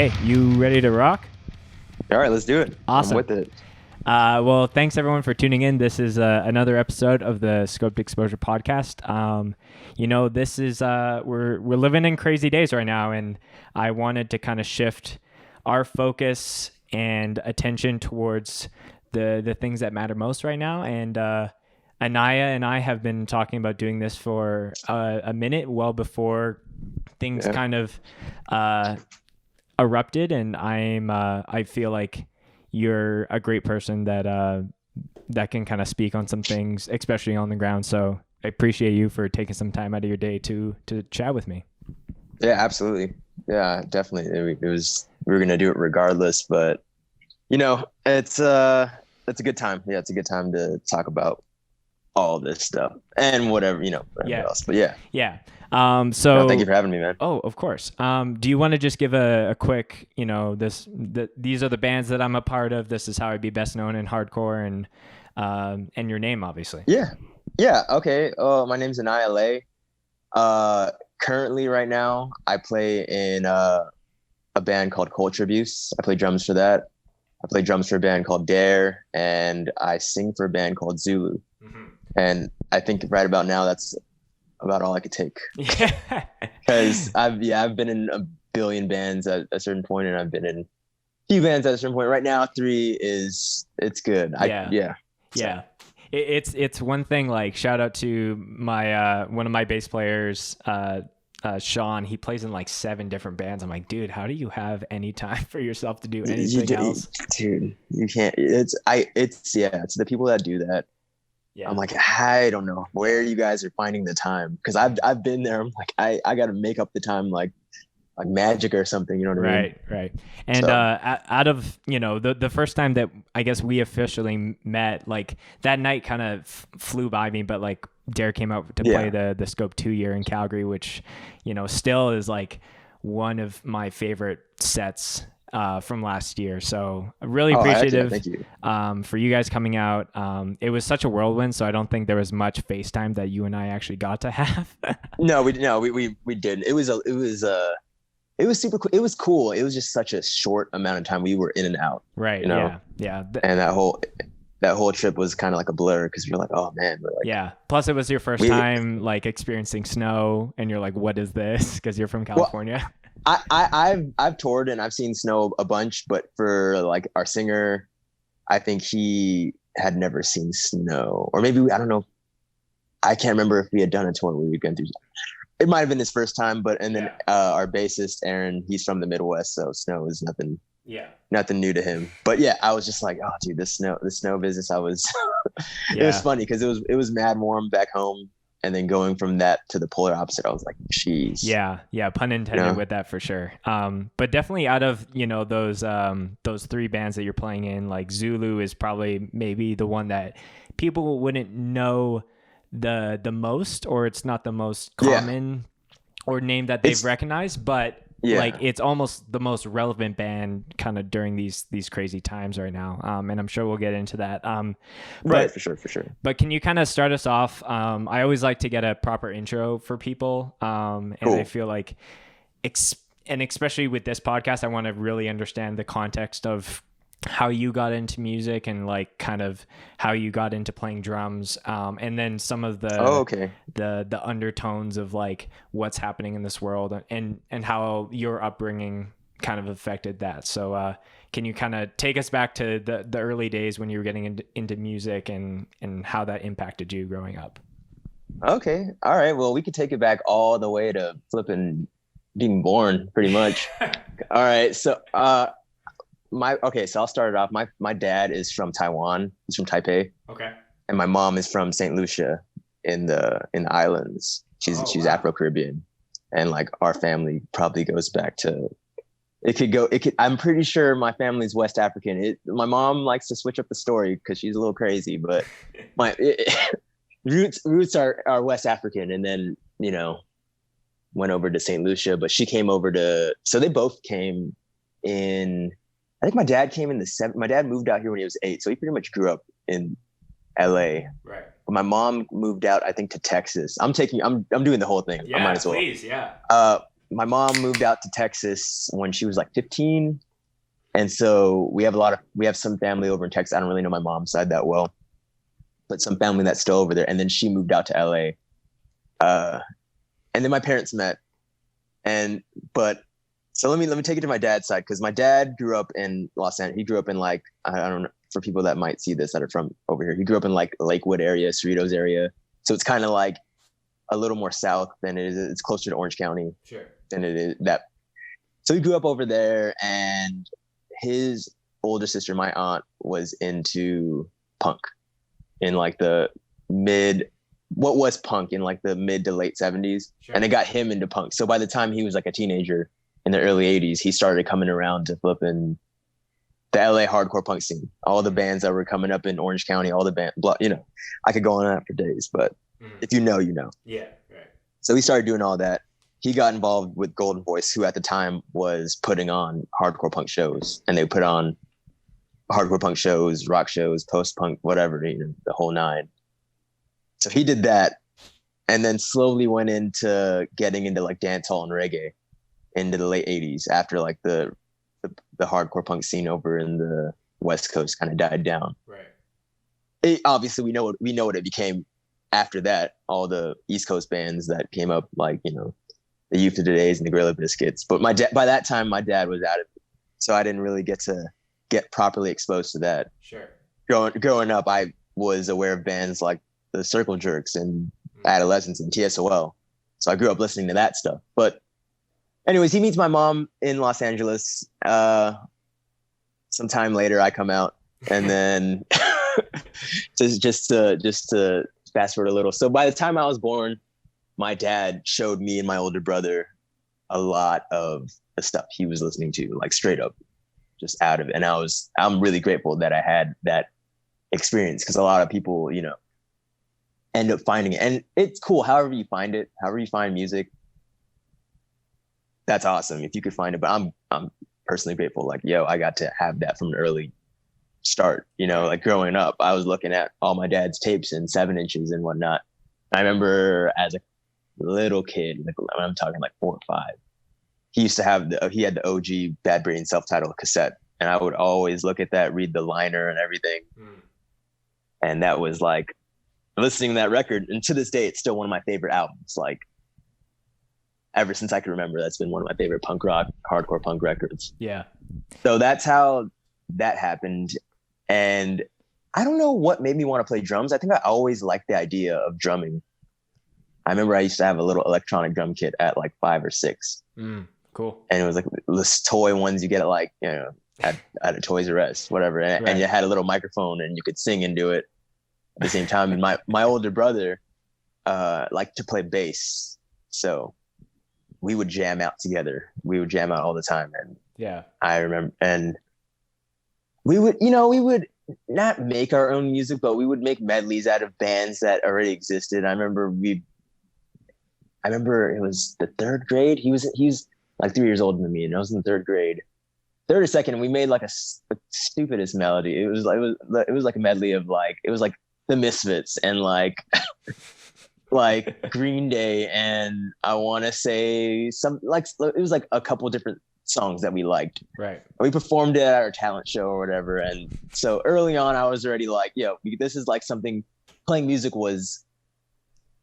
Okay, you ready to rock? All right, let's do it. Awesome. I'm with it. Well, thanks everyone for tuning in. This is another episode of the Scoped Exposure podcast. This is we're living in crazy days right now, and I wanted to kind of shift our focus and attention towards the things that matter most right now. And Anaiah and I have been talking about doing this for a minute, well before things kind of erupted. And I feel like you're a great person that can kind of speak on some things, especially on the ground. So I appreciate you for taking some time out of your day to chat with me. Yeah, absolutely. Yeah, definitely. We were gonna do it regardless, but it's a good time. Yeah, it's a good time to talk about all this stuff and whatever else. But yeah. So thank you for having me, man. Oh, of course. Do you want to just give a quick, these are the bands that I'm a part of. This is how I'd be best known in hardcore, and your name, obviously. Yeah. Okay. My name's Anaiah and I. Currently, right now, I play in a band called Culture Abuse. I play drums for that. I play drums for a band called Dare, and I sing for a band called ZULU. Mm-hmm. And I think right about now, that's about all I could take. Yeah. Because I've been in a billion bands at a certain point, and I've been in a few bands at a certain point. Right now, it's good. Yeah. It's one thing. Like, shout out to my one of my bass players, Sean. He plays in like 7 different bands. I'm like, dude, how do you have any time for yourself to do anything else? Dude, you can't. It's the people that do that. Yeah. I'm like, I don't know where you guys are finding the time, because I've been there. I'm like, I got to make up the time like magic or something. You know what I mean? Right. And out of the first time that I guess we officially met, like that night kind of flew by me, but like Dare came out to play the Scope 2 year in Calgary, which still is like one of my favorite sets from last year. So really appreciative thank you. For you guys coming out. It was such a whirlwind, so I don't think there was much FaceTime that you and I actually got to have. No, we didn't. It was super cool. It was cool. It was just such a short amount of time we were in and out. Right. Yeah. And that whole trip was kind of like a blur, because you're like, oh man. Plus it was your first time like experiencing snow, and you're like, what is this? Because you're from California. Well, I've toured and I've seen snow a bunch, but for like our singer, I think he had never seen snow, or maybe I don't know. I can't remember if we had done a tour where we'd gone through. It might have been his first time, and then our bassist Aaron, he's from the Midwest, so snow is nothing. Yeah, nothing new to him. But yeah, I was just like, oh, dude, the snow business. I was. It was funny because it was mad warm back home, and then going from that to the polar opposite, I was like, jeez. Yeah, pun intended with that for sure. But definitely out of those 3 bands that you're playing in, like ZULU is probably maybe the one that people wouldn't know the most, or it's not the most common or name that they've recognized, but like it's almost the most relevant band kind of during these crazy times right now. And I'm sure we'll get into that. Right, for sure. But can you kind of start us off? I always like to get a proper intro for people. And cool. I feel like, and especially with this podcast, I want to really understand the context of how you got into music, and like kind of how you got into playing drums, and then some of the undertones of like what's happening in this world, and how your upbringing kind of affected that. So can you kind of take us back to the early days when you were getting into music, and how that impacted you growing up? Okay, all right, well, we could take it back all the way to flipping being born, pretty much. All right, so so I'll start it off. My dad is from Taiwan. He's from Taipei. Okay. And my mom is from St. Lucia in the islands. She's Afro-Caribbean. And like our family probably goes back to I'm pretty sure my family's West African. My mom likes to switch up the story because she's a little crazy, but my roots are West African, and then went over to St. Lucia, but she came over so they both came in. I think my dad came in my dad moved out here when he was 8. So he pretty much grew up in LA. Right. But my mom moved out, I think, to Texas. I'm doing the whole thing. Yeah, I might as well. Please, yeah. my mom moved out to Texas when she was like 15. And so we have some family over in Texas. I don't really know my mom's side that well, but some family that's still over there. And then she moved out to LA. And then my parents met. So let me take it to my dad's side, because my dad grew up in Los Angeles. He grew up in like, I don't know, for people that might see this that are from over here, he grew up in like Lakewood area, Cerritos area. So it's kind of like a little more south than it is. It's closer to Orange County than it is that. So he grew up over there, and his older sister, my aunt, was into punk in like what was punk in like the mid to late 70s. And it got him into punk. So by the time he was like a teenager in the early 80s, he started coming around to flipping the LA hardcore punk scene. All the bands that were coming up in Orange County, all the band, I could go on that for days, but if you know, you know. Yeah, right. So he started doing all that. He got involved with Golden Voice, who at the time was putting on hardcore punk shows, and they put on hardcore punk shows, rock shows, post-punk, whatever, the whole nine. So he did that, and then slowly went into getting into like dancehall and reggae into the late 80s, after like the hardcore punk scene over in the West Coast kind of died down. Right. Obviously, we know what it became after that. All the East Coast bands that came up, like the Youth of Today's and the Gorilla Biscuits. But by that time, my dad was out of it, so I didn't really get to get properly exposed to that. Sure. Growing up, I was aware of bands like the Circle Jerks and Adolescents and TSOL, so I grew up listening to that stuff. But anyways, he meets my mom in Los Angeles. Sometime later, I come out, and then just to fast forward a little. So by the time I was born, my dad showed me and my older brother a lot of the stuff he was listening to, like straight up, just out of it. And I'm really grateful that I had that experience, because a lot of people, end up finding it. And it's cool, however you find it, however you find music, that's awesome if you could find it. But I'm personally grateful, like, I got to have that from an early start. Like growing up, I was looking at all my dad's tapes and 7-inches and whatnot. I remember as a little kid, like I'm talking like 4 or 5, he used to have he had the OG Bad Brain self-titled cassette, and I would always look at that, read the liner and everything. And that was like listening to that record, and to this day it's still one of my favorite albums. Like ever since I can remember, that's been one of my favorite punk rock, hardcore punk records. Yeah. So that's how that happened. And I don't know what made me want to play drums. I think I always liked the idea of drumming. I remember I used to have a little electronic drum kit at like 5 or 6. Cool. And it was like this toy ones you get at like, at a Toys R Us, whatever. And you had a little microphone and you could sing into it at the same time. And my older brother liked to play bass. So we would jam out together. We would jam out all the time. And yeah, I remember, and we would not make our own music, but we would make medleys out of bands that already existed. I remember it was the 3rd grade. He was like 3 years older than me, and I was in the 3rd grade, 3rd or 2nd. And we made like the stupidest melody. It was like a medley of like, it was like the Misfits and like like Green Day, and I want to say some, like, it was like a couple different songs that we liked. Right. We performed it at our talent show or whatever. And so early on, I was already like, this is like something, playing music was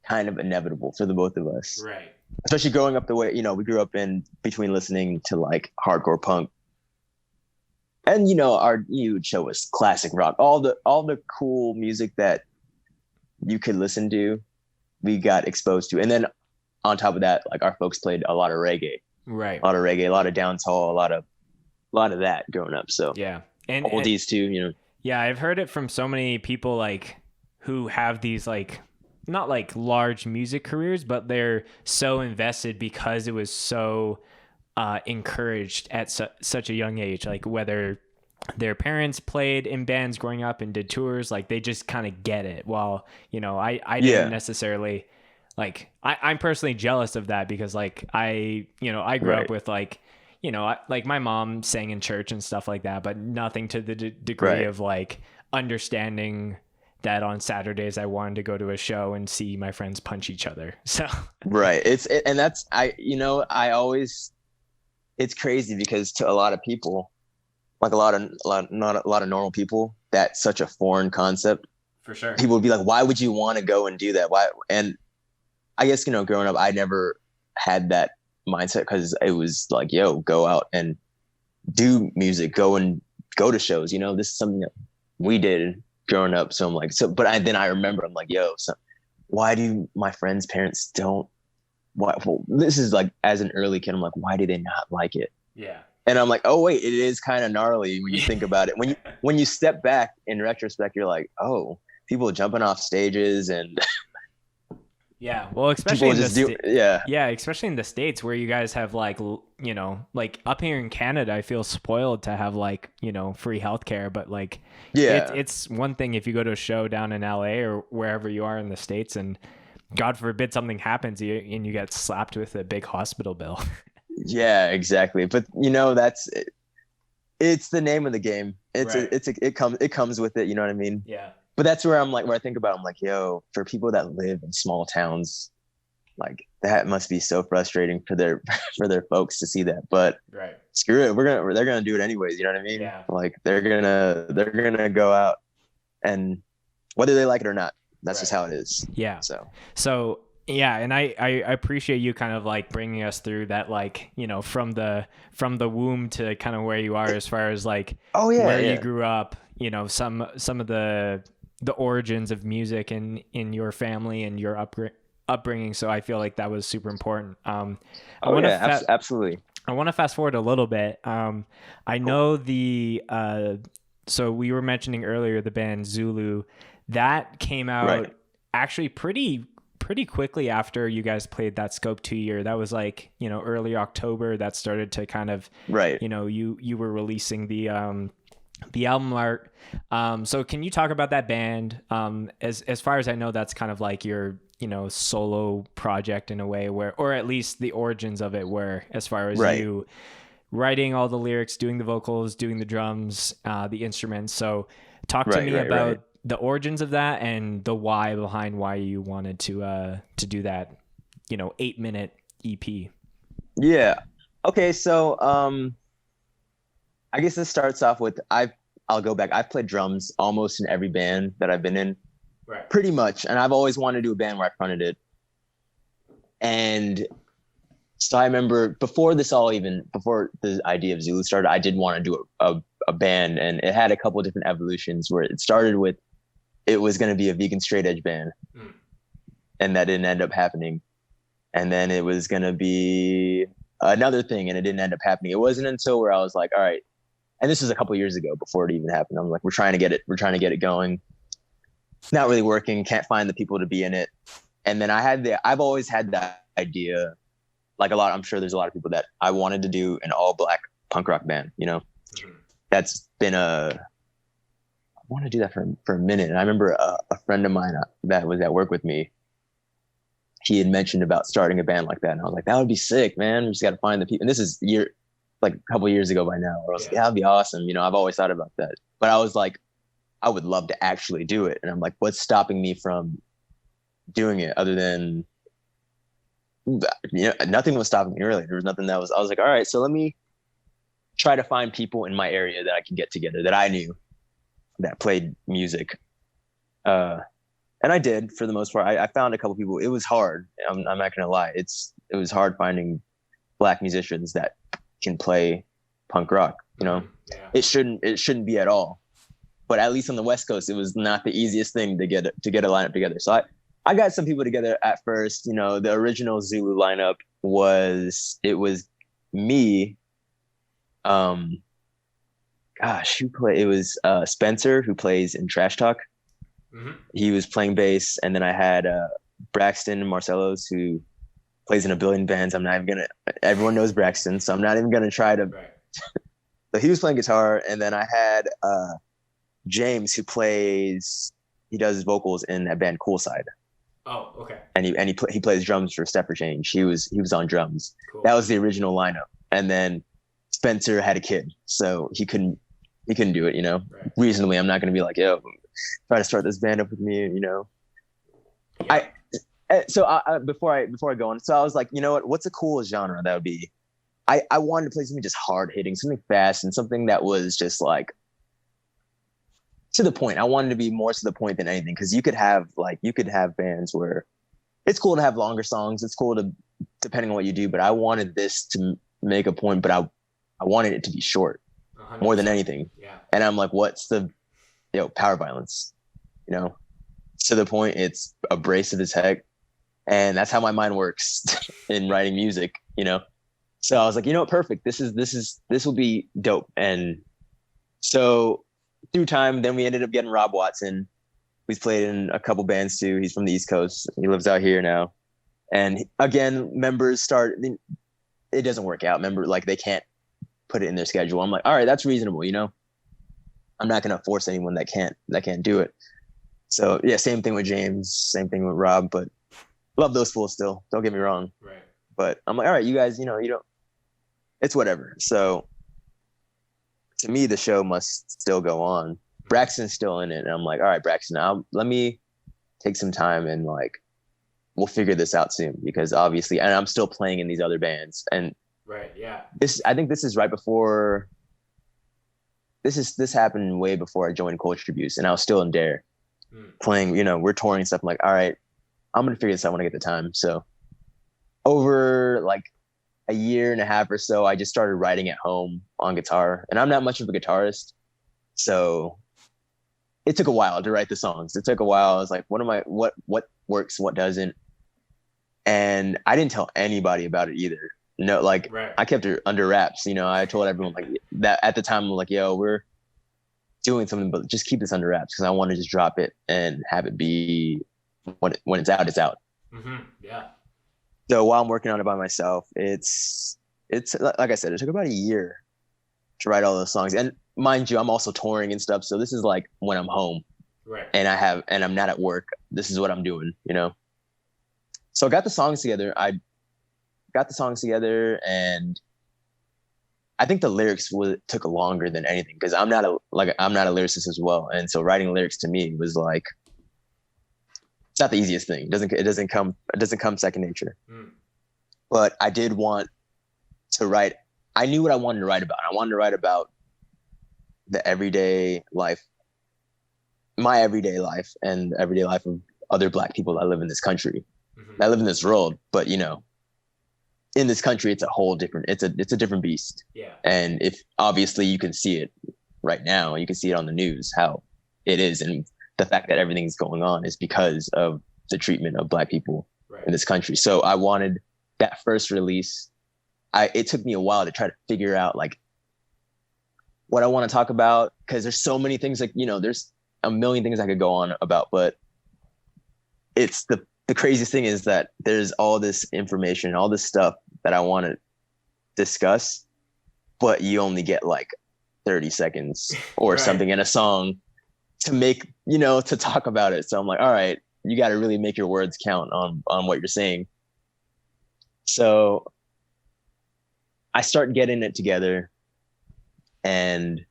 kind of inevitable for the both of us. Right. Especially growing up the way, we grew up in between listening to like hardcore punk. And, you would show us classic rock, all the cool music that you could listen to, we got exposed to. And then on top of that, like our folks played a lot of reggae. Right. A lot of reggae, a lot of dancehall, a lot of that growing up. So yeah. And oldies too, Yeah, I've heard it from so many people like who have these like not like large music careers, but they're so invested because it was so encouraged at such a young age. Like whether their parents played in bands growing up and did tours, like they just kind of get it. While, I didn't necessarily, like, I'm personally jealous of that because like I grew up with like, like my mom sang in church and stuff like that, but nothing to the degree of like understanding that on Saturdays I wanted to go to a show and see my friends punch each other. So Right. And that's, I always, it's crazy because to a lot of people, like not a lot of normal people, that's such a foreign concept. for sure. People would be like, why would you want to go and do that? Why? And I guess, growing up, I never had that mindset because it was like, yo, go out and do music, go to shows, this is something that we did growing up. So I'm like, then I remember, I'm like, yo, so why do my friends' parents don't, well, this is like, as an early kid, I'm like, why do they not like it? Yeah. And I'm like, oh wait, it is kind of gnarly when you think about it. When you step back in retrospect, you're like, oh, people jumping off stages and yeah, well, especially especially in the States where you guys have like like up here in Canada, I feel spoiled to have like free healthcare, but like it's one thing if you go to a show down in LA or wherever you are in the States and God forbid something happens and you get slapped with a big hospital bill. Yeah, exactly. But it's the name of the game. It comes with it. You know what I mean? Yeah. But that's where I think about, I'm like, yo, for people that live in small towns, like that must be so frustrating for their folks to see that. But screw it, they're gonna do it anyways. You know what I mean? Yeah. Like they're gonna go out, and whether they like it or not, that's just how it is. Yeah. So yeah, and I appreciate you kind of like bringing us through that, like from the womb to kind of where you are as far as like where you grew up. Some of the origins of music in your family and your upbringing. So I feel like that was super important. Absolutely. I want to fast forward a little bit. I know so we were mentioning earlier the band ZULU that came out actually pretty quickly after you guys played that Scope 2 year. That was like, early October that started to kind of, you were releasing the album art. So can you talk about that band? As far as I know, that's kind of like your, solo project in a way or at least the origins of it were, as far as you writing all the lyrics, doing the vocals, doing the drums, the instruments. So talk to me about the origins of that and the why behind why you wanted to do that, 8-minute EP. Yeah. Okay. So, I guess this starts off with I'll go back. I've played drums almost in every band that I've been in, pretty much. And I've always wanted to do a band where I fronted it. And so I remember before the idea of ZULU started, I did want to do a band, and it had a couple of different evolutions where it started with, it was going to be a vegan straight edge band. And that didn't end up happening. And then it was going to be another thing, and it didn't end up happening. It wasn't until where I was like, all right, and this was a couple of years ago before it even happened. I'm like, we're trying to get it going. It's not really working. Can't find the people to be in it. And then I've always had that idea, like I'm sure there's a lot of people that I wanted to do an all black punk rock band, That's been I want to do that for a minute. And I remember a friend of mine that was at work with me, he had mentioned about starting a band like that. And I was like, that would be sick, man. We just got to find the people. And this is like a couple of years ago by now, where I was like, yeah, that'd be awesome. I've always thought about that, but I was like, I would love to actually do it. And I'm like, what's stopping me from doing it other than, nothing was stopping me really. There was nothing I was like, all right, so let me try to find people in my area that I can get together that I knew that played music. And I did, for the most part. I found a couple people. It was hard. I'm not gonna lie. It was hard finding black musicians that can play punk rock. It shouldn't be at all. But at least on the West Coast, it was not the easiest thing to get a lineup together. So I got some people together at first. The original ZULU lineup was me. It was Spencer, who plays in Trash Talk. Mm-hmm. He was playing bass, and then I had Braxton Marcellos, who plays in a billion bands. Everyone knows Braxton, so I'm not even gonna try to. Right. So he was playing guitar, and then I had James, who does vocals in that band Coolside. Oh, okay. And he plays drums for Step for Change. He was on drums. Cool. That was the original lineup, and then Spencer had a kid, so he couldn't do it. Right. Reasonably, I'm not gonna be like, yo, try to start this band up with me, you know. Yeah. Before I go on, so I was like, you know what? What's a cool genre that would be? I wanted to play something just hard hitting, something fast, and something that was just like to the point. I wanted to be more to the point than anything, because you could have bands where it's cool to have longer songs. It's cool to, depending on what you do, but I wanted this to make a point, but I wanted it to be short 100%. more than anything. Yeah. And I'm like, what's the, power violence, to the point. It's abrasive as heck. And that's how my mind works in writing music, So I was like, perfect. This will be dope. And so through time, then we ended up getting Rob Watson. He's played in a couple bands too. He's from the East Coast. He lives out here now. And again, members it doesn't work out. Like they can't put it in their schedule. I'm like, all right, that's reasonable. I'm not going to force anyone that can't do it. So yeah, same thing with James, same thing with Rob, but love those fools still. Don't get me wrong. Right. But I'm like, all right, you guys, it's whatever. So to me, the show must still go on. Braxton's still in it. And I'm like, all right, Braxton, let me take some time and like, we'll figure this out soon, because obviously, and I'm still playing in these other bands. And right. Yeah. I think this is right before, this happened way before I joined Culture Abuse, and I was still in Dare playing, we're touring and stuff. I'm like, all right, I'm going to figure this out when I get the time. So over like a year and a half or so, I just started writing at home on guitar, and I'm not much of a guitarist. So it took a while to write the songs. It took a while. I was like, what works, what doesn't? And I didn't tell anybody about it either. Right. I kept it under wraps. I told everyone like that at the time. I'm like, yo, we're doing something, but just keep this under wraps, because I want to just drop it and have it be when it's out, it's out. Mm-hmm. Yeah. So while I'm working on it by myself, it's like I said, it took about a year to write all those songs. And mind you, I'm also touring and stuff. So this is like when I'm home, right, and I'm not at work. This is what I'm doing, So I got the songs together. And I think the lyrics took longer than anything, because I'm not a lyricist as well. And so writing lyrics to me was like, it's not the easiest thing. It doesn't come second nature. But I did want to write. I knew what I wanted to write about. I wanted to write about the everyday life, my everyday life, and the everyday life of other Black people that live in this country, that live in this world. But in this country, it's a whole different. It's a different beast. Yeah. And if obviously you can see it right now, you can see it on the news how it is, and the fact that everything's going on is because of the treatment of Black people in this country. So I wanted that first release. It took me a while to try to figure out like what I want to talk about, because there's so many things, like, there's a million things I could go on about, but it's the craziest thing is that there's all this information, all this stuff that I want to discuss, but you only get like 30 seconds or something in a song to make, to talk about it. So I'm like, all right, you got to really make your words count on what you're saying. So I start getting it together, and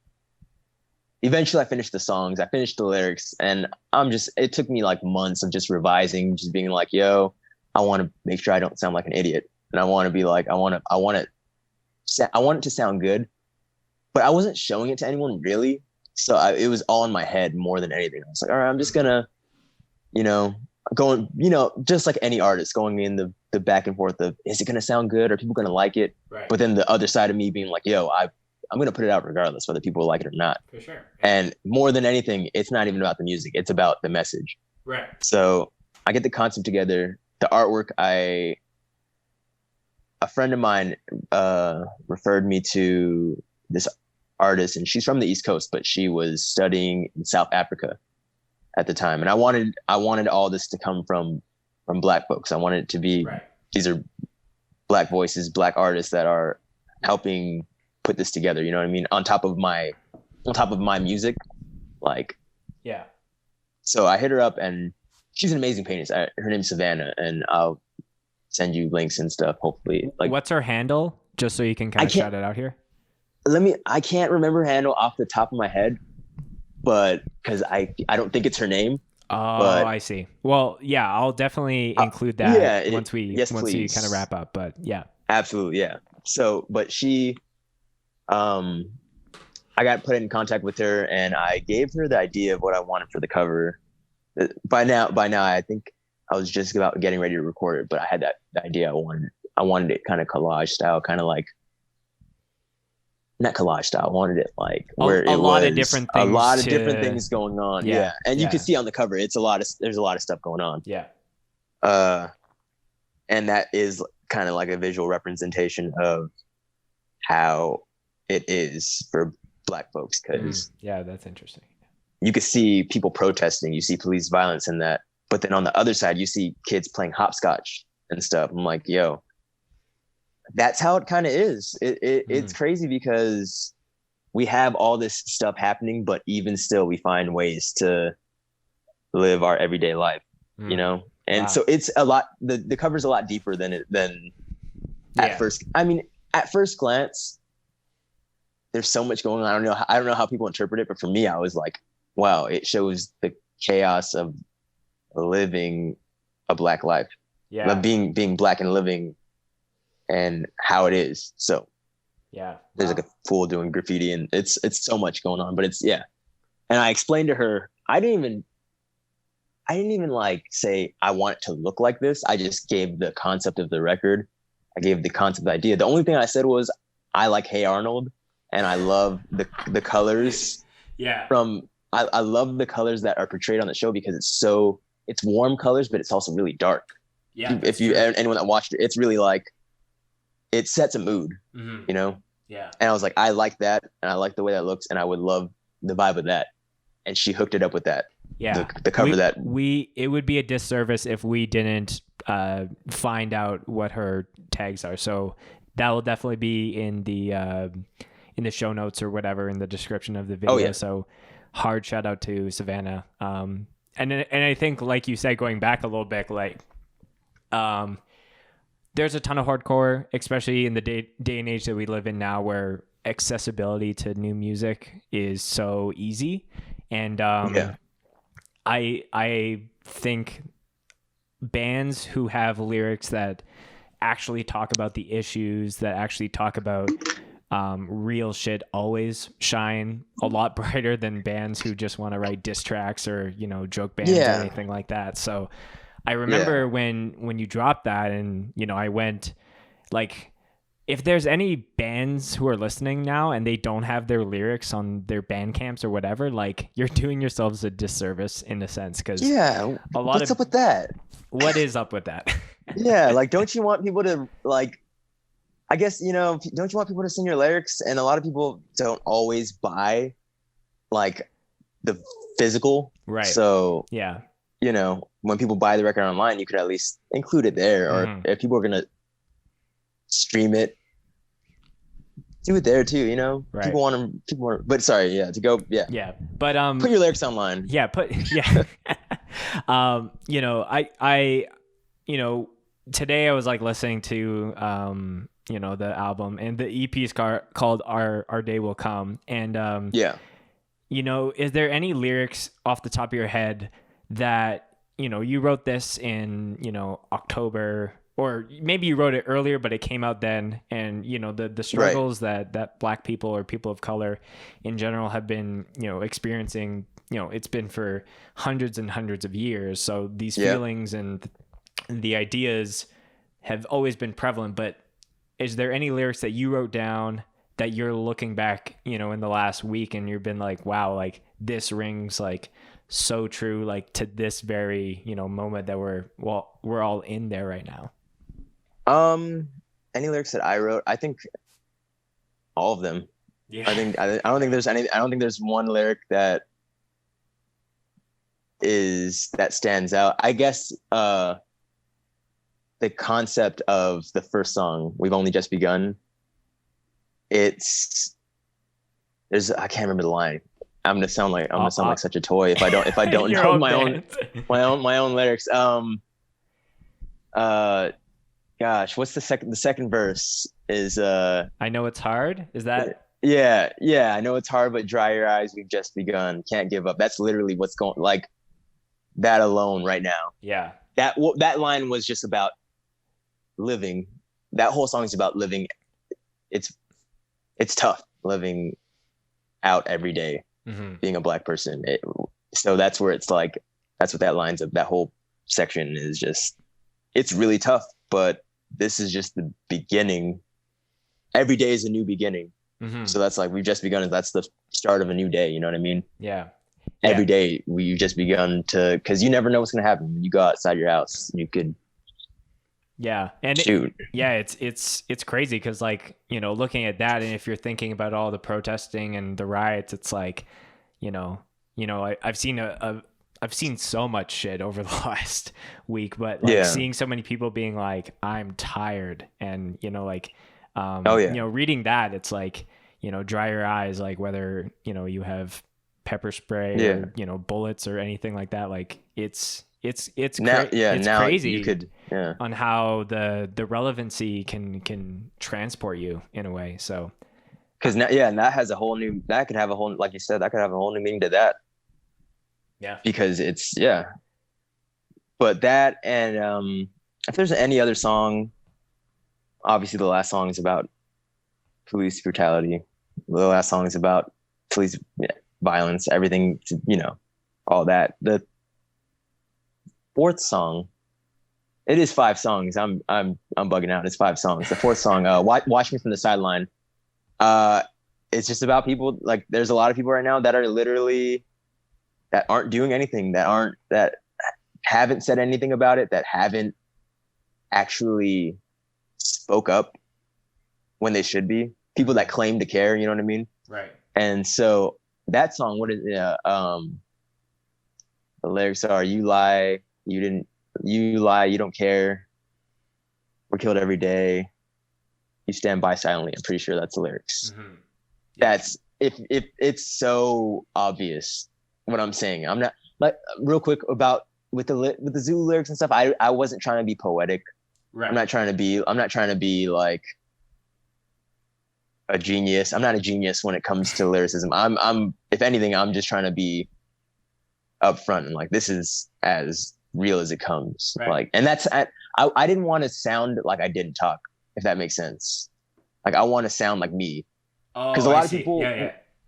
eventually I finished the songs, I finished the lyrics, and it took me like months of just revising, just being like, yo, I want to make sure I don't sound like an idiot. And I want to be like, I want it to sound good, but I wasn't showing it to anyone really. So it was all in my head more than anything. I was like, all right, I'm just gonna, going, just like any artist, going in the back and forth of, is it gonna sound good? Are people gonna like it? Right. But then the other side of me being like, yo, I'm gonna put it out regardless whether people like it or not. For sure. And more than anything, it's not even about the music; it's about the message. Right. So I get the concept together, the artwork. A friend of mine referred me to this artist, and she's from the East Coast, but she was studying in South Africa at the time. And I wanted all this to come from Black folks. I wanted it to be, these are Black voices, Black artists that are helping put this together. You know what I mean? On top of my music, like, yeah. So I hit her up, and she's an amazing painter. Her name's Savannah, and I'll send you links and stuff. Hopefully, like, what's her handle? Just so you can kind of shout it out here. I can't remember her handle off the top of my head, but because I don't think it's her name, Oh, but I see. Well, yeah, I'll definitely include that yeah, yes, once we kind of please. wrap up. But yeah. Absolutely, yeah. So, but um, I got put in contact with her, and I gave her the idea of what I wanted for the cover. By now, I think I was just about getting ready to record it, but I had that the idea. I wanted it kind of collage style, kind of like not collage style. I wanted it like where A it lot of was different a things lot of different to, things going on. yeah, Yeah, and you can yeah, see on the cover, there's a lot of stuff going on. yeah. Uh, and that is kind of like a visual representation of how it is for Black folks, because Yeah, that's interesting. you can see people protesting, you see police violence in that, but then on the other side, you see kids playing hopscotch and stuff. I'm like, yo, that's how it kind of is. It's crazy because we have all this stuff happening, but even still, we find ways to live our everyday life, you know. And Wow. so it's a lot. The cover's a lot deeper than at first. I mean, at first glance, there's so much going on. I don't know how people interpret it, but for me, I was like, wow, it shows the chaos of living a Black life, Yeah. being Black and living, and how it is. So Yeah. there's like a fool doing graffiti, and it's so much going on. But it's yeah. And I explained to her, I didn't even like say I want it to look like this. I just gave the concept of the record. I gave the concept of the idea. The only thing I said was I like Hey Arnold, and I love the colors. Yeah. I love the colors that are portrayed on the show because it's warm colors, but it's also really dark. Yeah. If you anyone that watched it, it's really like it sets a mood, you know? Yeah. And I was like, I like that, and I like the way that looks, and I would love the vibe of that. And she hooked it up with that. Yeah. The cover it would be a disservice if we didn't find out what her tags are. So that will definitely be in the show notes or whatever in the description of the video. Oh, yeah. So hard shout out to Savannah. And I think, like you said, going back a little bit, like there's a ton of hardcore, especially in the day and age that we live in now, where accessibility to new music is so easy. And I think bands who have lyrics that actually talk about the issues, that actually talk about real shit, always shine a lot brighter than bands who just want to write diss tracks or, you know, joke bands or anything like that. So I remember when you dropped that, and, you know, I went like, if there's any bands who are listening now and they don't have their lyrics on their band camps or whatever, like, you're doing yourselves a disservice in a sense, because what's up with that? What is up with that? Yeah, like, don't you want people to, like, I guess, you know, don't you want people to sing your lyrics? And a lot of people don't always buy like the physical, right? So yeah, you know, when people buy the record online, you could at least include it there, or if people are gonna stream it, do it there too, you know. Right. People want, but sorry, but put your lyrics online. You know, I you know, today I was like listening to you know, the album, and the EP is called Our Day Will Come, and you know, is there any lyrics off the top of your head that, you know, you wrote this in, you know, October, or maybe you wrote it earlier, but it came out then, and, you know, the struggles that Black people or people of color in general have been, you know, experiencing, you know, it's been for hundreds and hundreds of years. So these feelings and the ideas have always been prevalent. But is there any lyrics that you wrote down that you're looking back, you know, in the last week, and you've been like, wow, like this rings like so true, like to this very, you know, moment that we're all in there right now? Any lyrics that I wrote, I think all of them. Yeah. I don't think there's one lyric that stands out. I guess the concept of the first song, We've Only Just Begun, I can't remember the line. I'm gonna sound like such a toy if I don't know my own lyrics. Gosh, what's the second verse is I know it's hard. Is that Yeah, I know it's hard, but dry your eyes, we've just begun, can't give up. That's literally what's going, like, that alone right now. Yeah. That line was just about living. That whole song is about living. It's it's tough living out every day, Mm-hmm. being a Black person. So that's where it's like, that's what that lines of that whole section is just, it's really tough, but this is just the beginning. Every day is a new beginning. Mm-hmm. So that's like, we've just begun. That's the start of a new day. You know what I mean? Yeah. Every day we've just begun to, cause you never know what's going to happen. When you go outside your house, you could and shoot. it's crazy because, like, you know, looking at that, and if you're thinking about all the protesting and the riots, it's like, you know, I've seen I've seen so much shit over the last week, but like seeing so many people being like, I'm tired, and you know, like, you know, reading that, it's like, you know, dry your eyes, like whether, you know, you have pepper spray or, you know, bullets or anything like that, like it's now crazy you could on how the relevancy can transport you in a way. So because now and that has a whole new, that could have a whole, like you said, that could have a whole new meaning to that. Because it's but that, and if there's any other song, obviously the last song is about police brutality, the last song is about police violence, everything, you know, all that. The fourth song, it is 5 songs. I'm bugging out. It's 5 songs. The fourth song, Watch Me from the Sideline, it's just about people. Like, there's a lot of people right now that are literally, that aren't doing anything, that haven't said anything about it, that haven't actually spoke up when they should be. People that claim to care, you know what I mean? Right. And so that song, what is the lyrics are, you lie, you don't care, we're killed every day, you stand by silently. I'm pretty sure that's the lyrics. Mm-hmm. That's, if it's so obvious what I'm saying. I'm not, like, real quick about with the Zulu lyrics and stuff. I wasn't trying to be poetic. Right. I'm not trying to be like a genius. I'm not a genius when it comes to lyricism. I'm if anything, I'm just trying to be upfront and like, this is as real as it comes. Right. Like, and that's, I didn't want to sound like I didn't talk, if that makes sense. Like, I want to sound like me. Because a lot of people,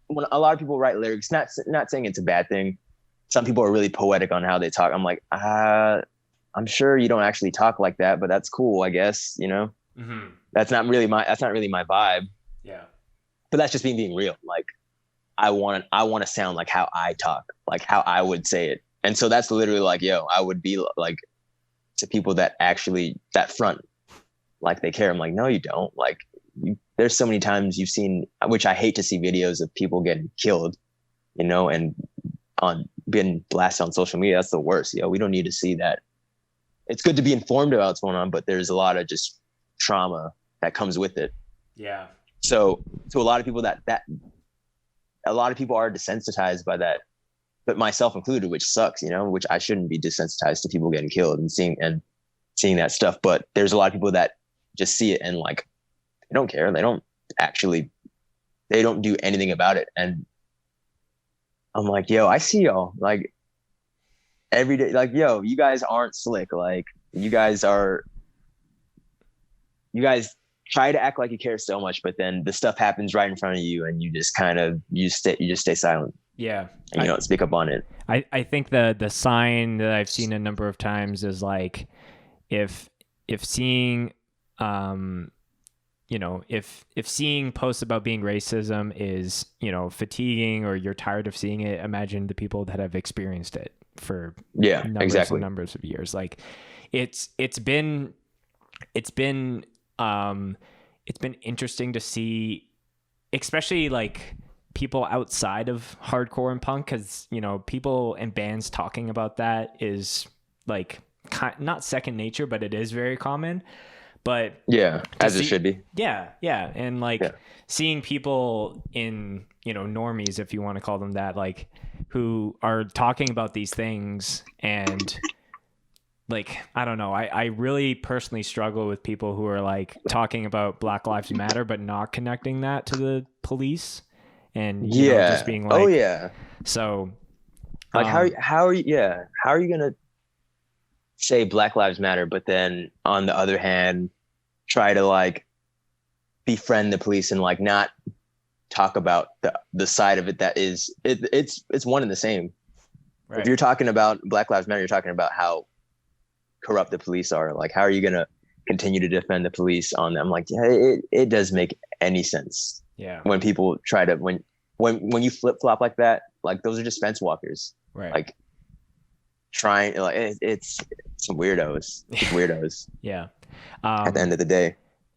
when a lot of people write lyrics, not saying it's a bad thing. Some people are really poetic on how they talk. I'm like, I'm sure you don't actually talk like that, but that's cool, I guess, you know? Mm-hmm. That's not really my vibe. Yeah. But that's just me being real. Like, I want to sound like how I talk, like how I would say it. And so that's literally like, yo, I would be like, to people that actually, that front, like they care. I'm like, no, you don't. Like, there's so many times you've seen, which I hate to see, videos of people getting killed, you know, and on being blasted on social media. That's the worst. We don't need to see that. It's good to be informed about what's going on, but there's a lot of just trauma that comes with it. Yeah. So a lot of people that a lot of people are desensitized by that, but myself included, which sucks, you know, which I shouldn't be desensitized to people getting killed and seeing that stuff. But there's a lot of people that just see it and like, they don't care. They don't do anything about it. And I'm like, yo, I see y'all like every day. Like, yo, you guys aren't slick. Like, you guys try to act like you care so much, but then the stuff happens right in front of you and you just stay silent. Yeah. And you don't speak up on it. I think the sign that I've seen a number of times is like, if seeing, you know, if seeing posts about being racism is, you know, fatiguing, or you're tired of seeing it, imagine the people that have experienced it for numbers of years. Like, it's been interesting to see, especially like people outside of hardcore and punk, because, you know, people and bands talking about that is like not second nature, but it is very common. But as it should be. And like seeing people in, you know, normies, if you want to call them that, like, who are talking about these things and like, I don't know. I really personally struggle with people who are like talking about Black Lives Matter, but not connecting that to the police and, you know, just being like, oh yeah. So Like how are you, yeah. How are you going to say Black Lives Matter, but then on the other hand, try to like befriend the police and like not talk about the side of it that is it's one and the same. Right. If you're talking about Black Lives Matter, you're talking about how corrupt the police are. Like, how are you going to continue to defend the police on them? Like, yeah, it does make any sense. Yeah. When people try to, when you flip flop like that, like those are just fence walkers. Right. Like trying, like it's some weirdos. Weirdos. Yeah. At the end of the day,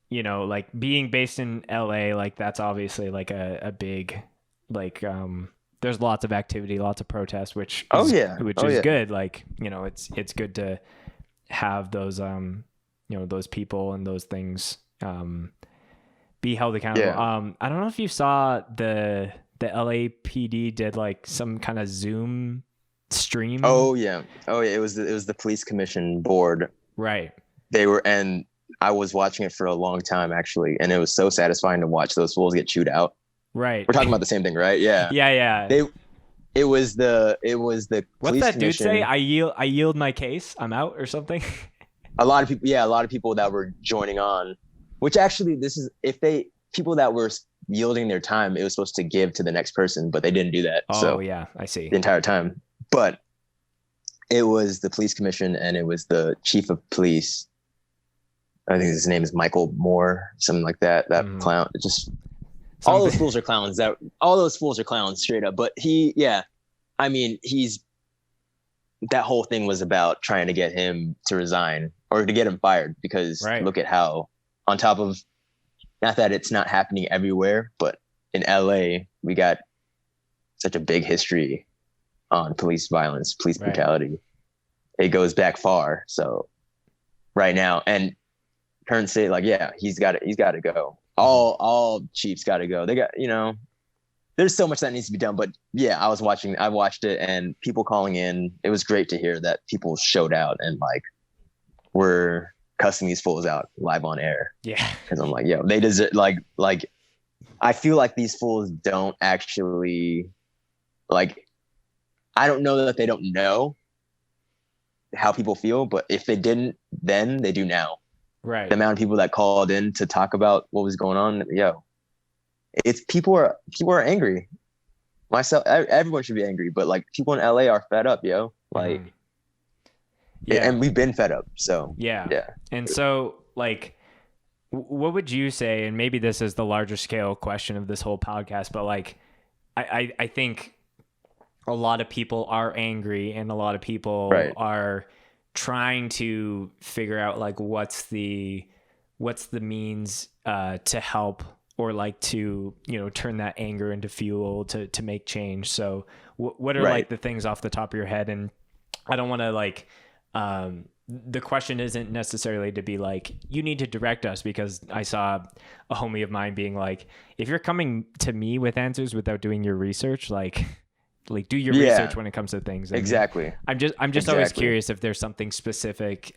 you know, like being based in LA, like that's obviously like a big, like, there's lots of activity, lots of protests, which is good. Like, you know, it's good to have those, you know, those people and those things, be held accountable. Yeah. I don't know if you saw the LAPD did like some kind of Zoom stream. Oh yeah. It was the police commission board. Right. And I was watching it for a long time actually. And it was so satisfying to watch those fools get chewed out. Right. We're talking about the same thing, right? Yeah. Yeah. It was the what's that dude say? I yield my case. I'm out or something. A lot of people that were joining on, which actually people that were yielding their time, it was supposed to give to the next person, but they didn't do that. Oh, so yeah, I see. The entire time. But it was the police commission and it was the chief of police. I think his name is Michael Moore, something like that. That clown, all those fools are clowns. All those fools are clowns, straight up. But that whole thing was about trying to get him to resign or to get him fired because Look at how, on top of, not that it's not happening everywhere, but in LA, we got such a big history on police violence, police brutality. It goes back far. So right now, and current state, like, yeah, he's got to go. All chiefs got to go. They got, you know, there's so much that needs to be done. But yeah, I watched it and people calling in. It was great to hear that people showed out and like were cussing these fools out live on air. Yeah. Because I'm like, yo, they deserve, like I feel like these fools don't actually, like, I don't know that they don't know how people feel, but if they didn't then, they do now. Right. The amount of people that called in to talk about what was going on, it's people are angry. Myself, everyone should be angry, but like people in LA are fed up, like, and we've been fed up. So yeah. And so, like, what would you say? And maybe this is the larger scale question of this whole podcast, but like, I think a lot of people are angry, and a lot of people are trying to figure out like what's the means to help, or like to, you know, turn that anger into fuel to make change. So what are like the things off the top of your head? And I don't want to like, the question isn't necessarily to be like, you need to direct us, because I saw a homie of mine being like, if you're coming to me with answers without doing your research, like do your research when it comes to things. And exactly. I'm just always curious if there's something specific,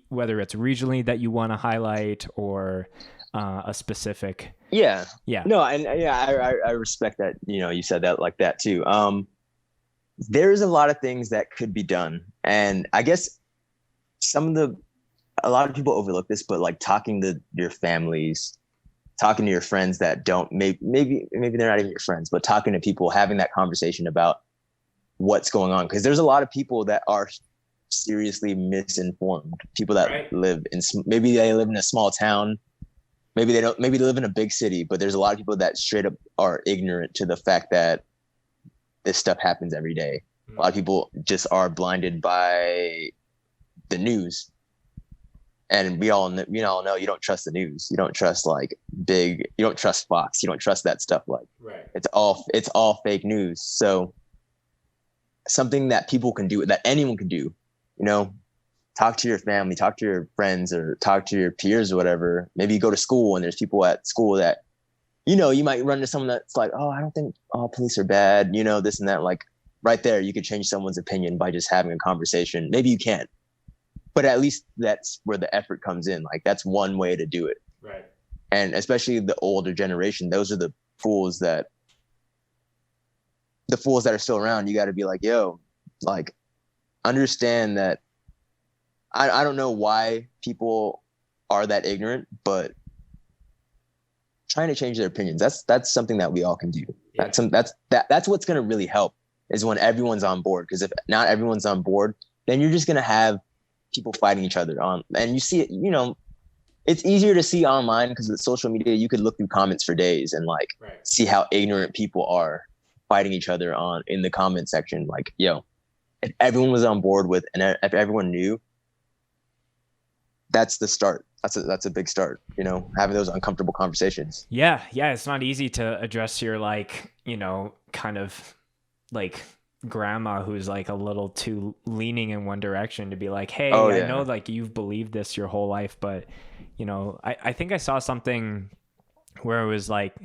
whether it's regionally that you want to highlight, or a specific. Yeah. No, and I respect that. You know, you said that like that too. There's a lot of things that could be done, and I guess a lot of people overlook this, but like talking to your families, talking to your friends that don't, maybe they're not even your friends, but talking to people, having that conversation about what's going on. Because there's a lot of people that are seriously misinformed. People that live in, maybe they live in a small town, maybe they don't, maybe they live in a big city, but there's a lot of people that straight up are ignorant to the fact that this stuff happens every day. A lot of people just are blinded by the news. And we all know you don't trust the news. You don't trust you don't trust Fox. You don't trust that stuff. It's all fake news. So something that people can do, that anyone can do, you know, talk to your family, talk to your friends, or talk to your peers or whatever. Maybe you go to school and there's people at school that, you know, you might run into someone that's like, oh, I don't think all police are bad, you know, this and that. Like right there, you could change someone's opinion by just having a conversation. Maybe you can't. but at least that's where the effort comes in. Like that's one way to do it. Right. And especially the older generation, those are the fools that are still around. You got to be like, yo, like, understand that I don't know why people are that ignorant, but trying to change their opinions, that's something that we all can do. Yeah. That's what's going to really help is when everyone's on board. Because if not everyone's on board, then you're just going to have people fighting each other on. And you see it, you know, it's easier to see online because with social media, you could look through comments for days and like see how ignorant people are fighting each other in the comment section. Like, yo, if everyone was on board with, and if everyone knew, that's the start. That's a big start, you know, having those uncomfortable conversations. Yeah. It's not easy to address your, like, you know, kind of like grandma who's like a little too leaning in one direction to be like, hey, I know like you've believed this your whole life, but you know, I think I saw something where it was like,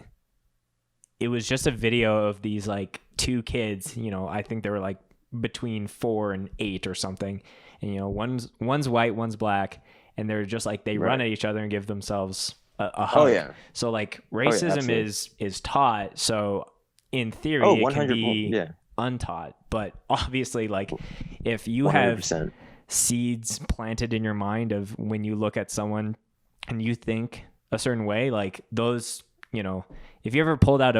it was just a video of these like two kids, you know, I think they were like between 4 and 8 or something. And, you know, one's white, one's black. And they're just like, they run at each other and give themselves a hug. Oh, yeah. So like racism is taught. So in theory, it can be untaught. But obviously, like if you 100%. Have seeds planted in your mind of when you look at someone and you think a certain way, like those, you know, if you ever pulled out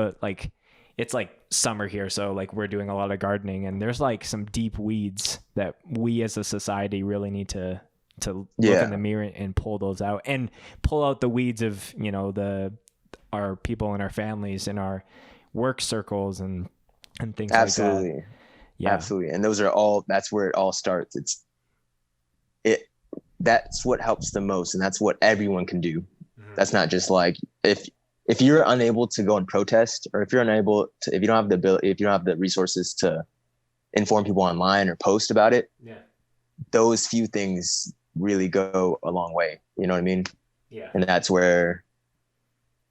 it's like summer here. So like we're doing a lot of gardening and there's like some deep weeds that we as a society really need to look in the mirror and pull those out and pull out the weeds of, you know, our people in our families and our work circles and things like that. Yeah. Absolutely. And that's where it all starts. That's what helps the most. And that's what everyone can do. Mm-hmm. That's not just like, if you're unable to go and protest, or if you don't have the ability, if you don't have the resources to inform people online or post about it, those few things really go a long way. You know what I mean? Yeah. And that's what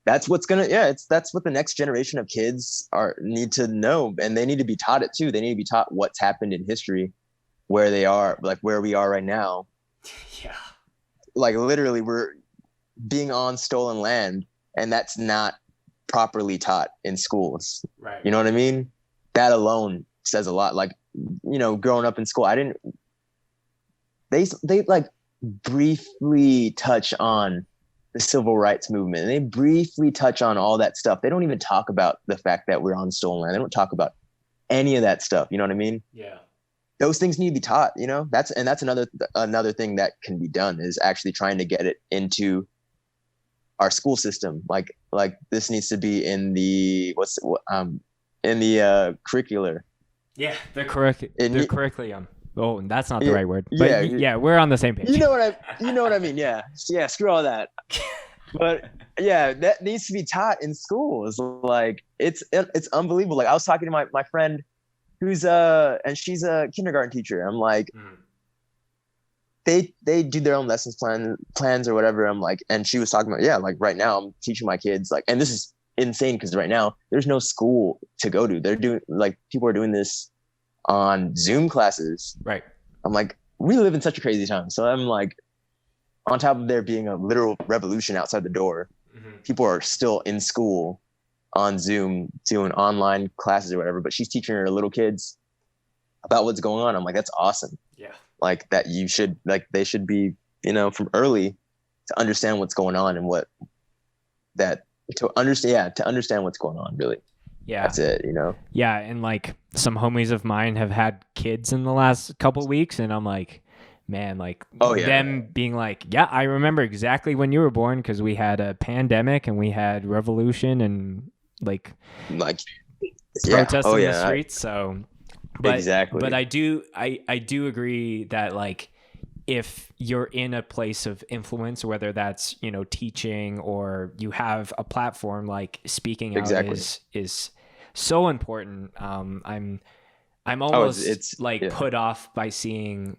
the next generation of kids need to know. And they need to be taught it too. They need to be taught what's happened in history, where they are, like where we are right now. Yeah. Like literally we're being on stolen land, and that's not properly taught in schools. Right. You know what I mean? That alone says a lot. Like, you know, growing up in school, they like briefly touch on the civil rights movement, and they briefly touch on all that stuff. They don't even talk about the fact that we're on stolen land. They don't talk about any of that stuff. You know what I mean? Yeah. Those things need to be taught, you know, that's another thing that can be done is actually trying to get it into our school system. Like this needs to be in the curricular. Yeah. The curriculum. Oh, that's not the right word. But yeah, we're on the same page. You know what I mean? Yeah. Yeah. Screw all that. But yeah, that needs to be taught in schools. Like it's unbelievable. Like I was talking to my friend who's and she's a kindergarten teacher. I'm like, they do their own lessons plans or whatever. I'm like, and she was talking about, like right now I'm teaching my kids, like, and this is insane because right now there's no school to go to. They're doing, like, people are doing this on Zoom classes. Right. I'm like, we live in such a crazy time. So I'm like, on top of there being a literal revolution outside the door, people are still in school on Zoom doing online classes or whatever, but she's teaching her little kids about what's going on. I'm like, that's awesome. Yeah. Like that they should be, you know, from early to understand what's going on and to understand what's going on, really. Yeah. That's it, you know? Yeah. And like some homies of mine have had kids in the last couple of weeks, and I'm like, man, like them being like, yeah, I remember exactly when you were born because we had a pandemic and we had revolution and like protests in the streets. So, exactly. But I do agree that like if you're in a place of influence, whether that's, you know, teaching or you have a platform, like speaking out is so important. I'm almost put off by seeing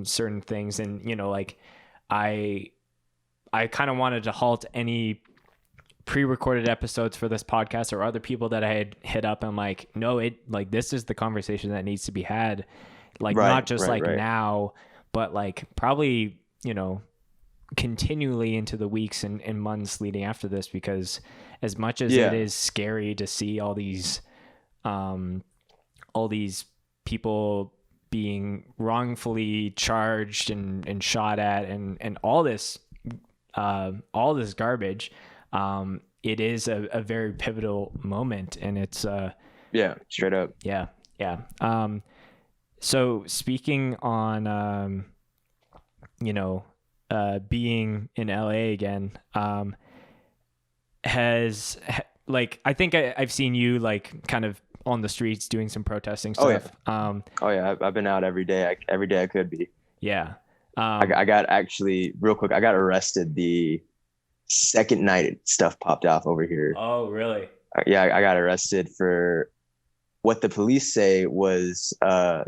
certain things, and you know, like I kind of wanted to halt any pre-recorded episodes for this podcast or other people that I had hit up. I'm like, no, this is the conversation that needs to be had, like not just now, but like probably, continually into the weeks and months leading after this, because as much as it is scary to see all these people being wrongfully charged and shot at and all this garbage, it is a very pivotal moment, and it's straight up. So speaking on being in LA again, I think I've seen you like kind of on the streets doing some protesting stuff. I've been out every day I could be. I got actually real quick, I got arrested the second night stuff popped off over here. Oh, really? I got arrested for what the police say was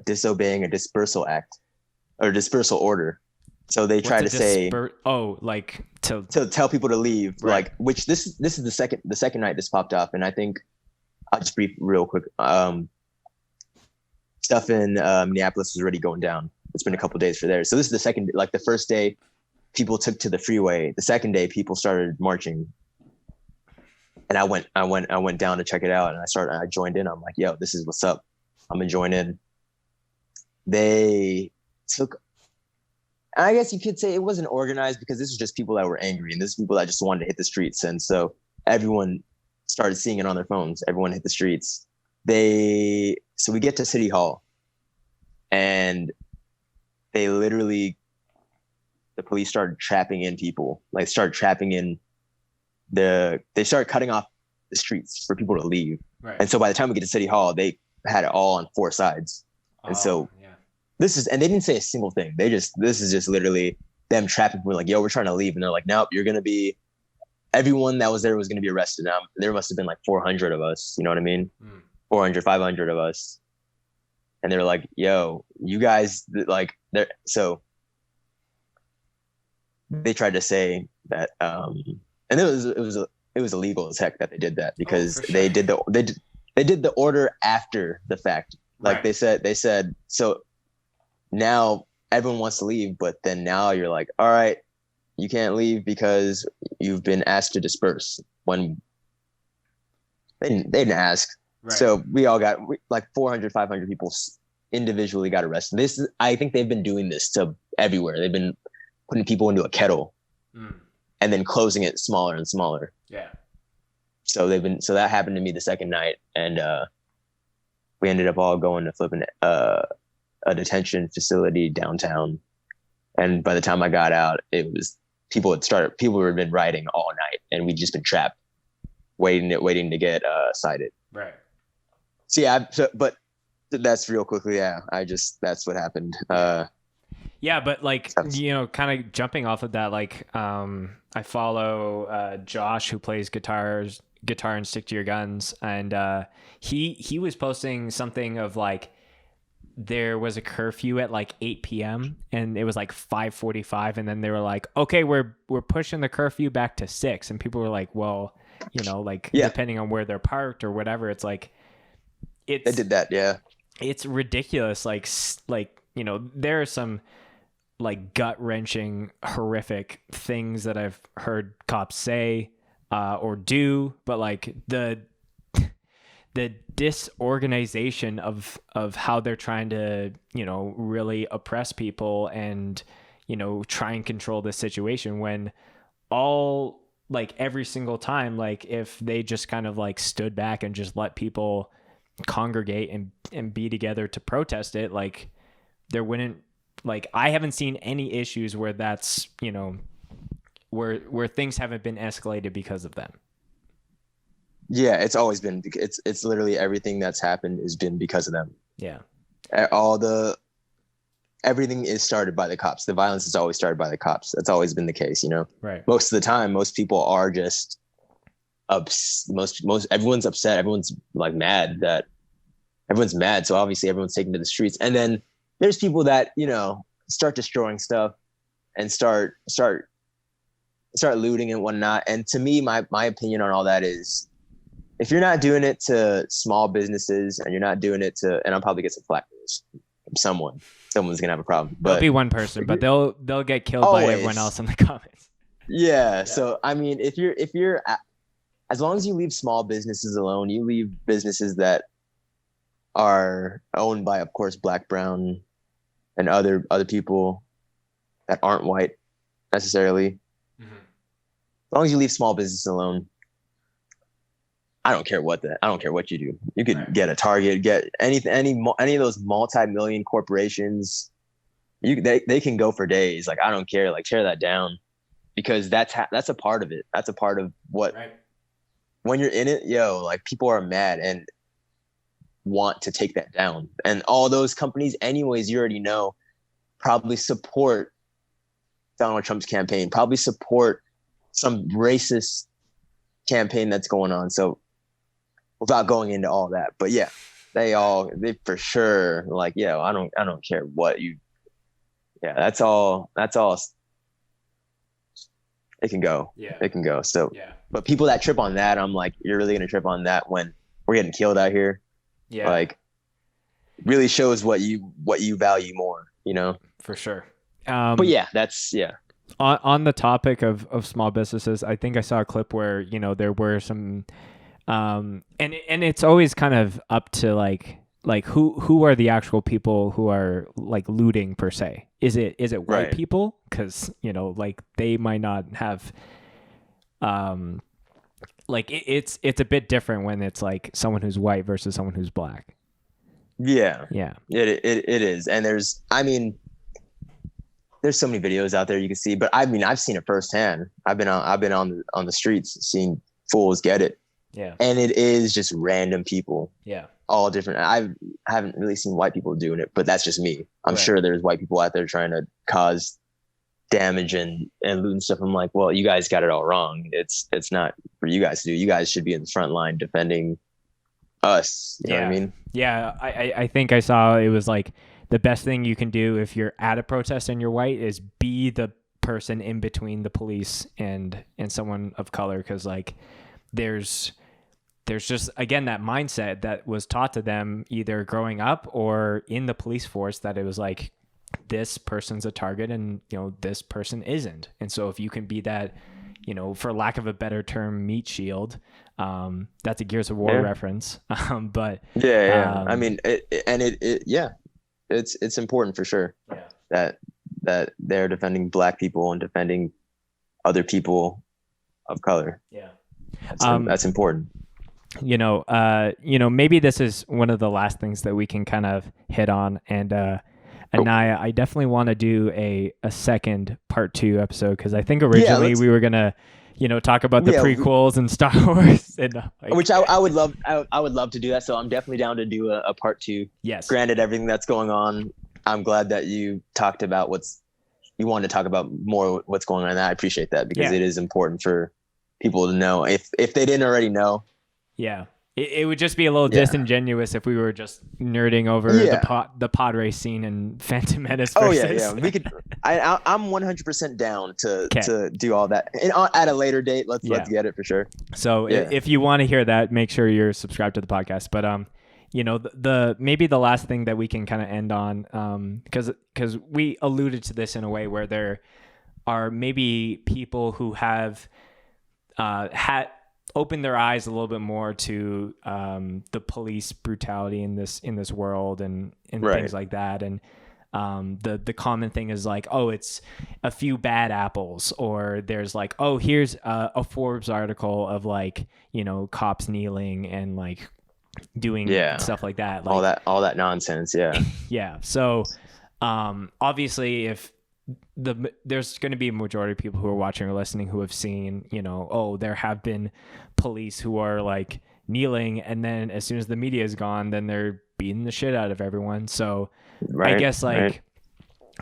disobeying a dispersal act or dispersal order. So they try to say, to tell people to leave, right. Like, which this is the second night this popped up, and I think I'll just brief real quick. Stuff in Minneapolis was already going down. It's been a couple of days for there. So this is the second, like the first day, people took to the freeway. The second day, people started marching, and I went down to check it out, and I joined in. I'm like, yo, this is what's up. I'm gonna join in. They took. I guess you could say it wasn't organized because this was just people that were angry, and this is people that just wanted to hit the streets. And so everyone started seeing it on their phones. Everyone hit the streets. So we get to City Hall, and they literally, the police started trapping in people, they started cutting off the streets for people to leave. Right. And so by the time we get to City Hall, they had it all on four sides. And and they didn't say a single thing. This is just literally them trapping people, like, yo, we're trying to leave. And they're like, nope, everyone that was there was going to be arrested. Now there must have been like 400 of us. You know what I mean? 400, 500 of us. And they were like, yo, you guys, like, so they tried to say that, and it was illegal as heck that they did that, because they did the order after the fact. Like, right. They said, so now everyone wants to leave, but then now you're like, all right, you can't leave because you've been asked to disperse, when they didn't ask. Right. So we all got like 400, 500 people individually got arrested. I think they've been doing this to everywhere. They've been putting people into a kettle and then closing it smaller and smaller. Yeah. So that happened to me the second night, and we ended up all going to flipping a detention facility downtown. And by the time I got out, it was people had been rioting all night, and we'd just been trapped, waiting to get cited. Right. So but that's real quickly. Yeah, that's what happened. But like, kind of jumping off of that, like, I follow Josh, who plays guitar and Stick to Your Guns, and he was posting something of like, there was a curfew at like 8 p.m. and it was like 5:45, and then they were like, okay, we're pushing the curfew back to 6, and people were like, well, depending on where they're parked or whatever, it's like, they did that. Yeah, it's ridiculous. Like there are some like gut-wrenching, horrific things that I've heard cops say or do, but like the disorganization of how they're trying to, really oppress people and, try and control the situation, when all, like, every single time, like, if they just kind of like stood back and just let people congregate and be together to protest it, like, there wouldn't, like, I haven't seen any issues where that's, where things haven't been escalated because of them. Yeah, it's always been, it's literally everything that's happened has been because of them. Yeah. Everything is started by the cops. The violence is always started by the cops. That's always been the case, Right. Most of the time, most people are just everyone's upset. Everyone's like mad that everyone's mad. So obviously everyone's taken to the streets. And then there's people that, start destroying stuff and start looting and whatnot. And to me, my opinion on all that is, if you're not doing it to small businesses and you're not doing it to, and I'll probably get some flack for this, someone's gonna have a problem. There'll But be one person, but they'll get killed by everyone else in the comments. Yeah. So I mean, if you're as long as you leave small businesses alone, you leave businesses that are owned by, of course, Black, brown, and other people that aren't white necessarily. Mm-hmm. As long as you leave small business alone, I don't care what you do. You could get a Target, get any of those multi-million corporations. They can go for days. Like, I don't care. Like, tear that down, because that's a part of it. That's a part of what. Right. When you're in it, like, people are mad and want to take that down. And all those companies, anyways, you already know, probably support Donald Trump's campaign, probably support some racist campaign that's going on. So, without going into all that, but yeah, they for sure, like, I don't care what you, that's all. It can go. Yeah. It can go. So, but people that trip on that, I'm like, you're really going to trip on that when we're getting killed out here? Yeah. Like, really shows what you value more, For sure. But yeah, that's, On the topic of small businesses, I think I saw a clip where, there were some, and it's always kind of up to like who are the actual people who are like looting per se? Is it white right. people? Because like they might not have, like it's a bit different when it's like someone who's white versus someone who's black. Yeah. It is, and there's so many videos out there you can see, but I've seen it firsthand. I've been on the streets seeing fools get it. Yeah. And it is just random people. Yeah. All different. I haven't really seen white people doing it, but that's just me. I'm sure there's white people out there trying to cause damage and loot and stuff. I'm like, well, you guys got it all wrong. It's not for you guys to do. You guys should be in the front line defending us. You know what I mean? Yeah. I think I saw it was like the best thing you can do if you're at a protest and you're white is be the person in between the police and someone of color. Because like there's just, again, that mindset that was taught to them either growing up or in the police force that it was like, this person's a target and, this person isn't. And so if you can be that, for lack of a better term, meat shield, that's a Gears of War reference. But I mean, it's important for sure that they're defending Black people and defending other people of color. Yeah. That's important. Maybe this is one of the last things that we can kind of hit on. And Anaiah, I definitely want to do a second part 2 episode, because I think originally we were gonna, talk about the prequels and Star Wars, and which I would love. I would love to do that. So I'm definitely down to do a part 2. Yes. Granted, everything that's going on, I'm glad that you talked about you wanted to talk about more what's going on. And I appreciate that, because it is important for people to know if they didn't already know. Yeah. It would just be a little disingenuous if we were just nerding over the pod race scene and Phantom Menace versus... Oh, yeah. We could. I'm 100% down to do all that. And at a later date, let's get it for sure. So if you want to hear that, make sure you're subscribed to the podcast. But, the maybe the last thing that we can kind of end on, because we alluded to this in a way where there are maybe people who have had opened their eyes a little bit more to the police brutality in this world and things like that. And the common thing is like, oh, it's a few bad apples, or there's like, oh, here's a Forbes article of like, cops kneeling and like doing stuff like that. Like, all that nonsense. Yeah. Yeah. So obviously if there's going to be a majority of people who are watching or listening who have seen, there have been police who are like kneeling, and then as soon as the media is gone, then they're beating the shit out of everyone. So I guess like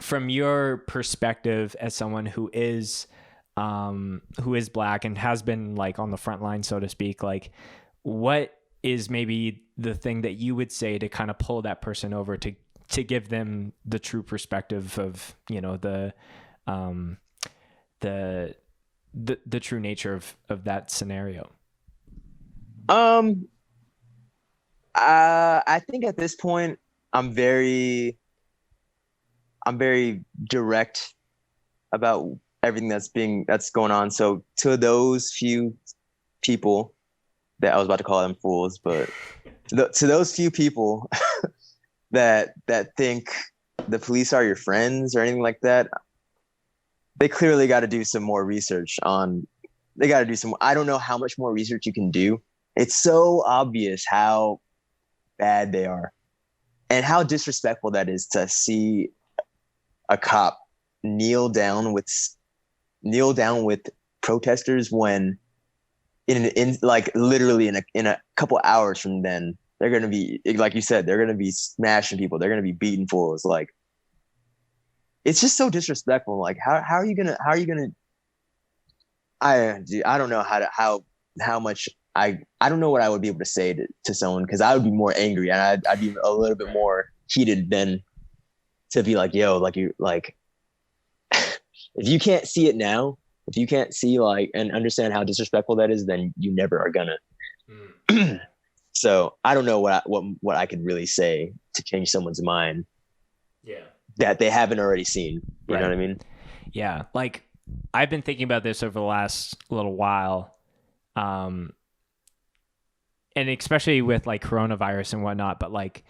from your perspective as someone who is Black and has been like on the front line, so to speak, like what is maybe the thing that you would say to kind of pull that person over to give them the true perspective of, the true nature of that scenario? I think at this point I'm very I'm very direct about everything that's going on. So to those few people that I was about to call them fools, but to those few people that think the police are your friends or anything like that, they clearly got to do some more research on. They got to do some. I don't know how much more research you can do. It's so obvious how bad they are, and how disrespectful that is to see a cop kneel down with protesters when in like literally in a couple hours from then they're gonna be, like you said, they're gonna be smashing people. They're gonna be beating fools. Like, it's just so disrespectful. Like, how are you gonna I don't know how much I don't know what I would be able to say to someone, because I would be more angry and I'd be a little bit more heated than to be like, yo, like, you like if you can't see it now, if you can't see like and understand how disrespectful that is, then you never are gonna. So I don't know what I could really say to change someone's mind. Yeah. That they haven't already seen. You know what I mean? Yeah. Like, I've been thinking about this over the last little while. And especially with like coronavirus and whatnot, but like,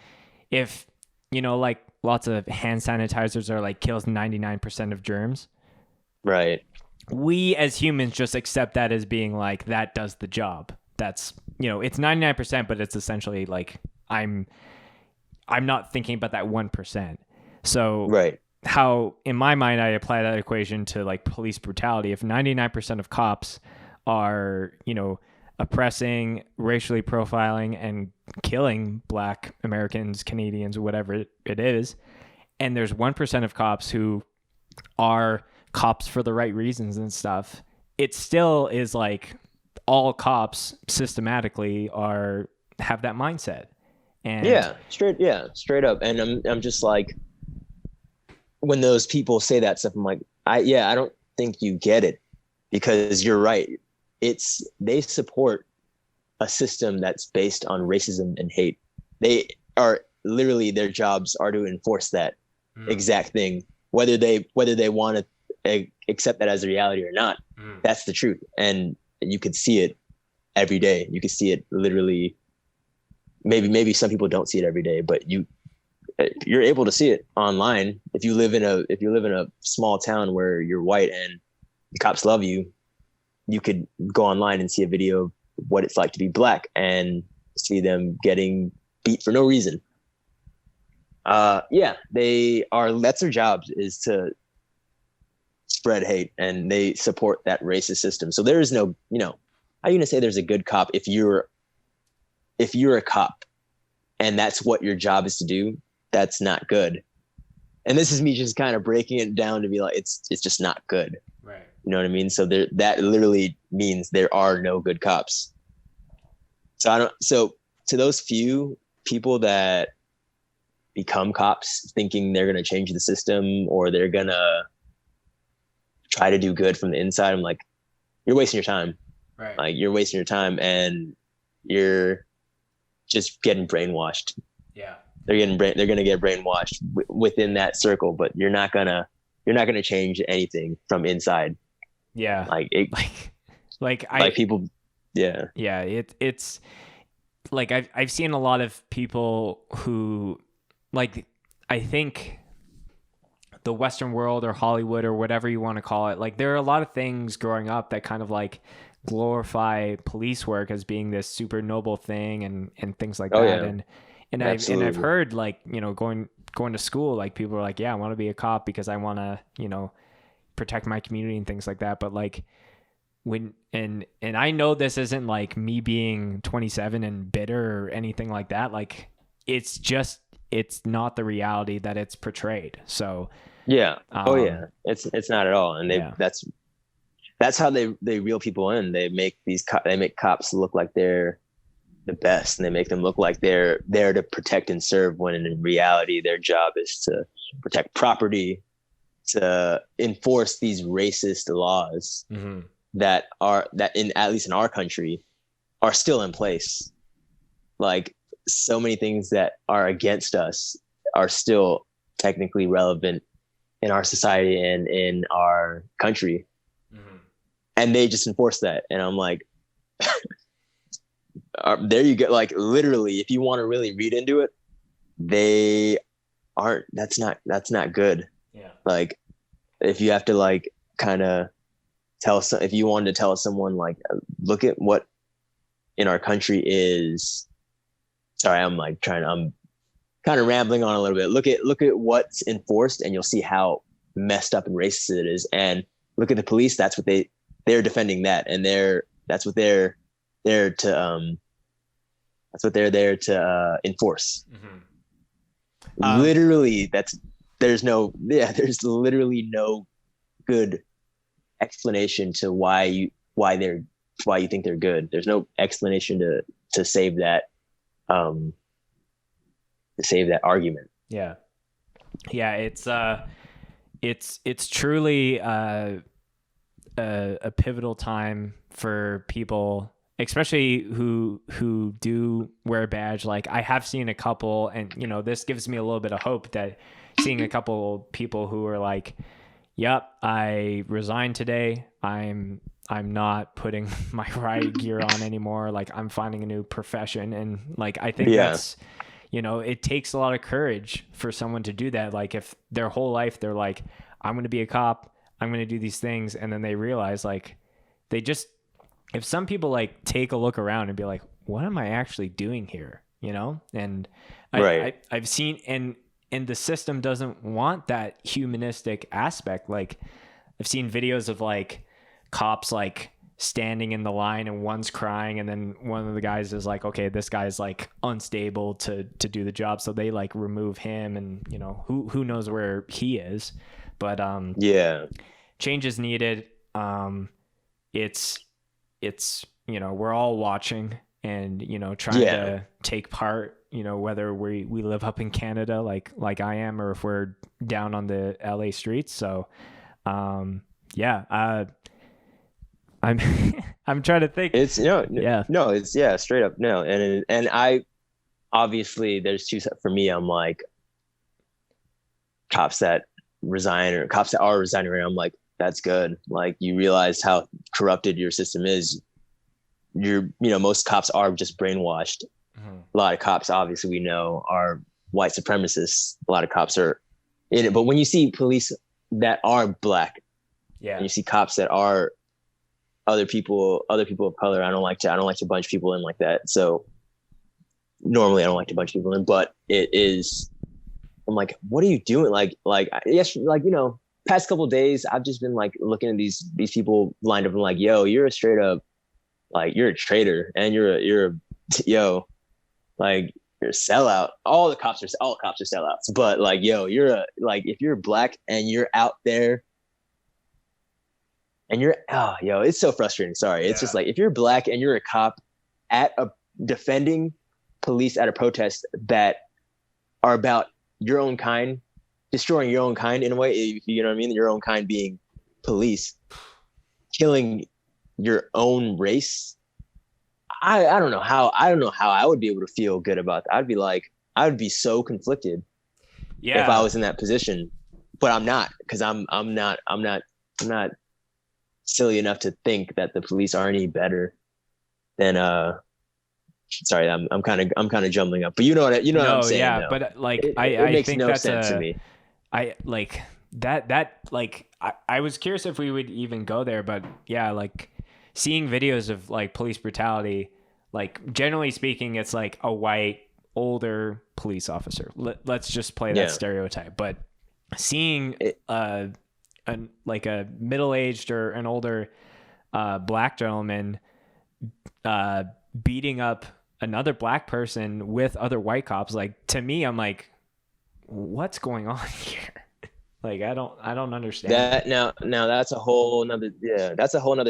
if, like lots of hand sanitizers are like kills 99% of germs. Right. We as humans just accept that as being like, that does the job. That's, it's 99%, but it's essentially like, I'm not thinking about that 1%. So right. How in my mind, I apply that equation to like police brutality. If 99% of cops are, oppressing, racially profiling, and killing Black Americans, Canadians, whatever it is, and there's 1% of cops who are cops for the right reasons and stuff, it still is like all cops systematically have that mindset. And straight up. And I'm just like, when those people say that stuff, I'm like, I don't think you get it, because you're right. They support a system that's based on racism and hate. They are literally, their jobs are to enforce that exact thing, whether they want to accept that as a reality or not. That's the truth. And you could see it every day. You could see it literally. Maybe some people don't see it every day, but you're able to see it online. If you live in a small town where you're white and the cops love you, you could go online and see a video of what it's like to be Black and see them getting beat for no reason. That's their jobs, is to spread hate, and they support that racist system. So there is no, how are you gonna say there's a good cop if you're a cop and that's what your job is to do? That's not good. And this is me just kind of breaking it down to be like, it's just not good. Right. You know what I mean? So that literally means there are no good cops. So to those few people that become cops thinking they're going to change the system or they're going to try to do good from the inside, I'm like, you're wasting your time. Right. Like, you're wasting your time and you're just getting brainwashed. Yeah. They're going to get brainwashed within that circle, but you're not going to change anything from inside. Yeah. Like people. Yeah. Yeah. It's like, I've seen a lot of people who, like, I think the Western world or Hollywood or whatever you want to call it, like, there are a lot of things growing up that kind of like glorify police work as being this super noble thing and things like that. Yeah. And I've heard, like, going to school, like, people are like, yeah, I want to be a cop because I want to, protect my community and things like that. But like, and I know this isn't like me being 27 and bitter or anything like that. Like, it's not the reality that it's portrayed. So yeah. It's not at all. And that's how they reel people in. They make cops look like they're the best, and they make them look like they're there to protect and serve, when in reality their job is to protect property, to enforce these racist laws that at least in our country are still in place. Like, so many things that are against us are still technically relevant in our society and in our country. Mm-hmm. And they just enforce that. And I'm like, there you go. Like literally, if you want to really read into it, they aren't, that's not good. Yeah. Like if you have to like kind of if you wanted to tell someone like, look at what in our country is, sorry, I'm kind of rambling on a little bit. Look at what's enforced and you'll see how messed up and racist it is. And look at the police. That's what they're defending that. And that's what they're there to, enforce. Mm-hmm. Literally there's literally no good explanation to why you think they're good. There's no explanation to save that argument. Yeah. It's truly a pivotal time for people, especially who do wear a badge. Like I have seen a couple, and this gives me a little bit of hope that seeing a couple people who are like, yep, I resigned today. I'm not putting my riot gear on anymore. Like I'm finding a new profession. And like, I think that's, it takes a lot of courage for someone to do that. Like if their whole life, they're like, I'm going to be a cop, I'm going to do these things. And then they realize like, if some people like take a look around and be like, what am I actually doing here? And I've seen, and the system doesn't want that humanistic aspect. Like I've seen videos of like cops like standing in the line and one's crying, and then one of the guys is like, okay, this guy's like unstable to do the job, so they like remove him, and who knows where he is. But change is needed. It's we're all watching and trying to take part, whether we live up in Canada like I am, or if we're down on the LA streets. So I'm I'm trying to think. It's it's straight up no. And I obviously there's two for me. I'm like cops that resign or cops that are resigning right now. I'm like, that's good. Like you realize how corrupted your system is. Most cops are just brainwashed. Mm-hmm. A lot of cops, obviously, we know are white supremacists. A lot of cops are in it. But when you see police that are black, and you see cops that are other people of color, I don't like to bunch people in like that. So normally I don't like to bunch people in, but it is. I'm like, what are you doing? Past couple of days, I've just been like looking at these people lined up and like, yo, you're a straight up, like you're a traitor and you're a sellout. All cops are sellouts, but like, yo, if you're black and you're out there and it's so frustrating. Sorry. It's just like, if you're black and you're a cop defending police at a protest that are about your own kind, destroying your own kind in a way, you know what I mean? Your own kind being police, killing your own race. I don't know how I would be able to feel good about that. I would be so conflicted if I was in that position, but I'm not, because I'm not silly enough to think that the police are any better than sorry, I'm kind of jumbling up, but you know what I'm saying. Yeah, though. But like it I makes think no that's sense to me. I like that like I was curious if we would even go there, but like seeing videos of like police brutality, like generally speaking, it's like a white older police officer. Let's just play that stereotype, but seeing a middle-aged or an older black gentleman beating up another black person with other white cops, like to me, I'm like, what's going on here? Like, I don't understand that. Now that's a whole nother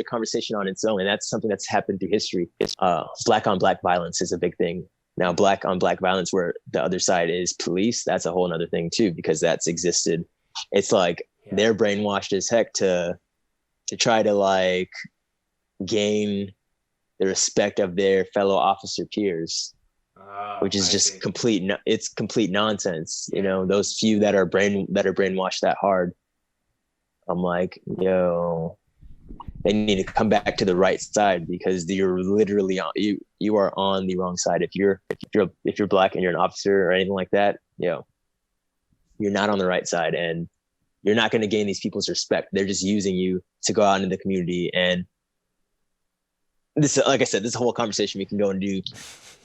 conversation on its own. And that's something that's happened through history. Black on black violence is a big thing. Now, black on black violence where the other side is police, that's a whole nother thing too, because that's existed. It's like they're brainwashed as heck to try to like gain the respect of their fellow officer peers. which is just it's complete nonsense. You know, those few that are brainwashed that hard. I'm like, yo, they need to come back to the right side, because you're literally you are on the wrong side. If you're black and you're an officer or anything like that, yo, you're not on the right side, and you're not going to gain these people's respect. They're just using you to go out into the community. And this, like I said, this whole conversation we can go and do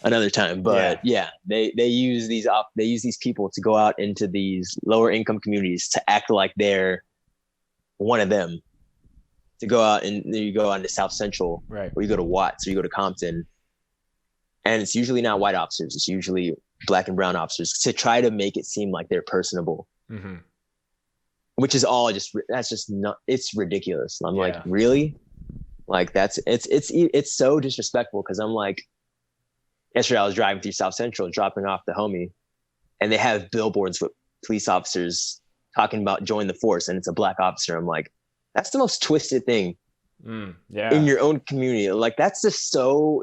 another time. But they use these people to go out into these lower income communities to act like they're one of them. To go out, and you go out into South Central, right, or you go to Watts, or you go to Compton, and it's usually not white officers. It's usually black and brown officers, to try to make it seem like they're personable. Mm-hmm. Which is all it's ridiculous. I'm like, really? Like it's so disrespectful, because I'm like, yesterday I was driving through South Central dropping off the homie, and they have billboards with police officers talking about join the force, and it's a black officer. I'm like, that's the most twisted thing in your own community. Like, that's so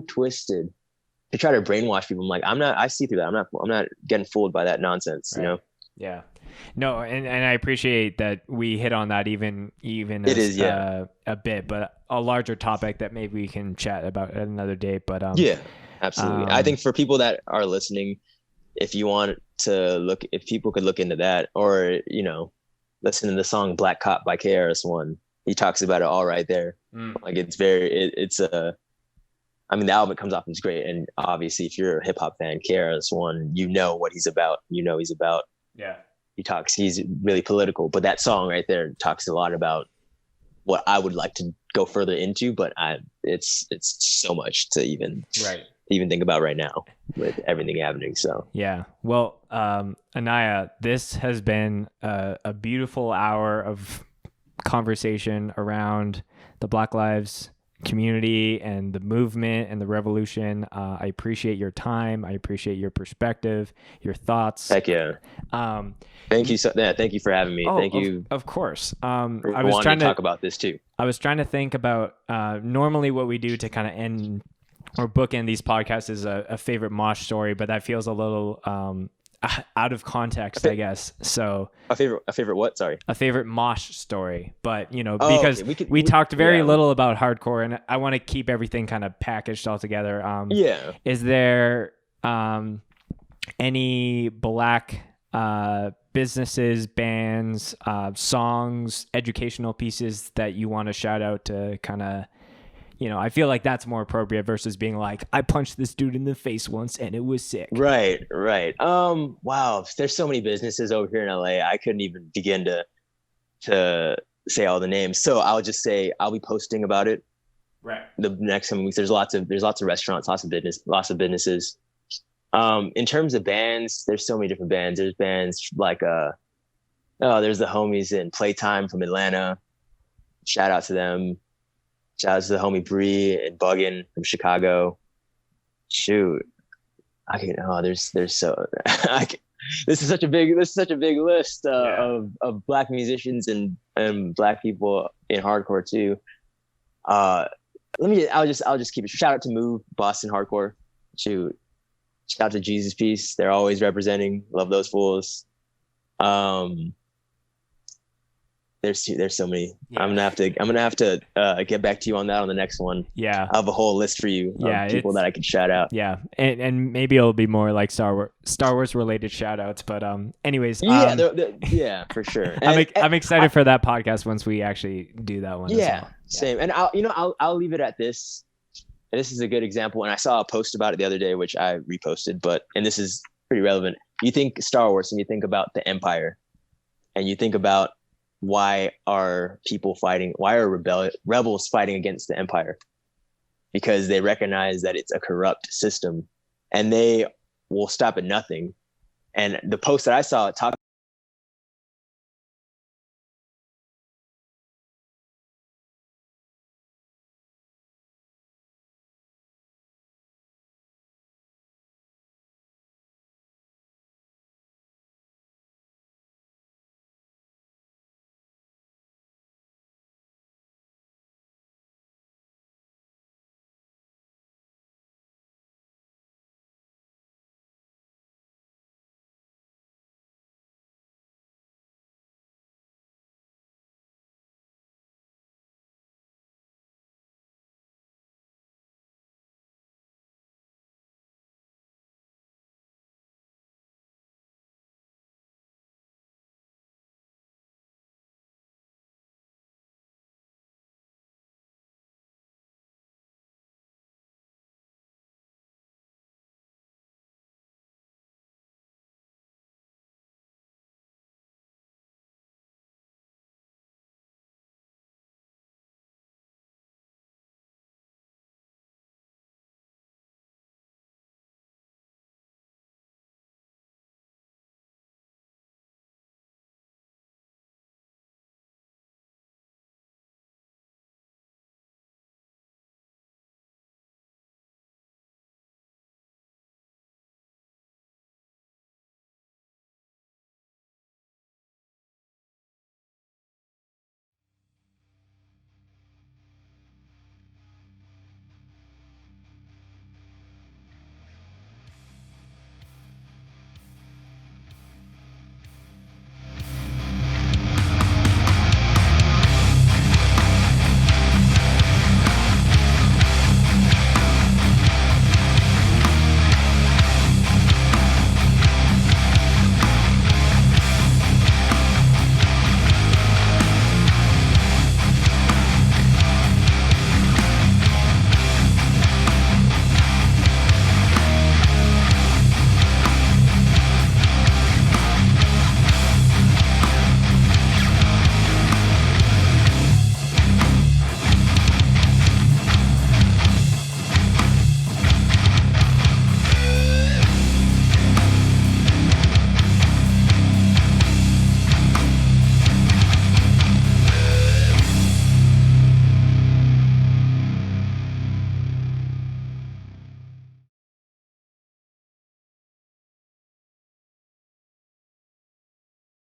twisted to try to brainwash people. I'm like, I see through that. I'm not getting fooled by that nonsense, right. You know? Yeah. No, and I appreciate that we hit on that even a bit, but a larger topic that maybe we can chat about at another date. But yeah, absolutely. I think for people that are listening, if people could look into that, or, you know, listen to the song Black Cop by KRS-One. He talks about it all right there. Like, the album it comes off is great. And obviously, if you're a hip hop fan, KRS-One, you know what he's about. Yeah. He's really political, but that song right there talks a lot about what I would like to go further into, but it's so much to even think about right now with everything happening. So yeah. Well, Anaiah, this has been a beautiful hour of conversation around the Black Lives community and the movement and the revolution. I appreciate your time. I appreciate your perspective, your thoughts. Heck yeah. Thank you. Thank you for having me. Thank you. Of course. I was trying to talk about this too. I was trying to think about normally what we do to kind of end or bookend these podcasts is a favorite mosh story, but that feels a little out of context, I guess. So a favorite what? Sorry. A favorite mosh story, but you know, because we talked very little about hardcore, and I want to keep everything kind of packaged all together. Is there any black businesses, bands, songs, educational pieces that you want to shout out to kind of, you know, I feel like that's more appropriate versus being like, I punched this dude in the face once and it was sick. Right. Wow. There's so many businesses over here in LA. I couldn't even begin to say all the names. So I'll just say I'll be posting about it. Right. The next coming weeks. There's lots of restaurants, lots of businesses. In terms of bands, there's so many different bands. There's bands like there's the homies in Playtime from Atlanta. Shout out to them. Shout out to the homie Bree and Buggin from Chicago. Shoot, this is such a big list of black musicians and black people in hardcore too. I'll just keep it. Shout out to Move, Boston Hardcore. Shoot, shout out to Jesus Peace. They're always representing. Love those fools. There's so many. Yeah. I'm gonna have to get back to you on that on the next one. Yeah, I have a whole list for you of people that I can shout out. Yeah, and maybe it'll be more like Star Wars related shout outs. But anyways, yeah, for sure. I'm excited for that podcast once we actually do that one. Yeah, well. Same. And I'll leave it at this. And this is a good example. And I saw a post about it the other day, which I reposted. And this is pretty relevant. You think Star Wars, and you think about the Empire, and you think about why are rebels fighting against the Empire? Because they recognize that it's a corrupt system, and they will stop at nothing. And the post that I saw talked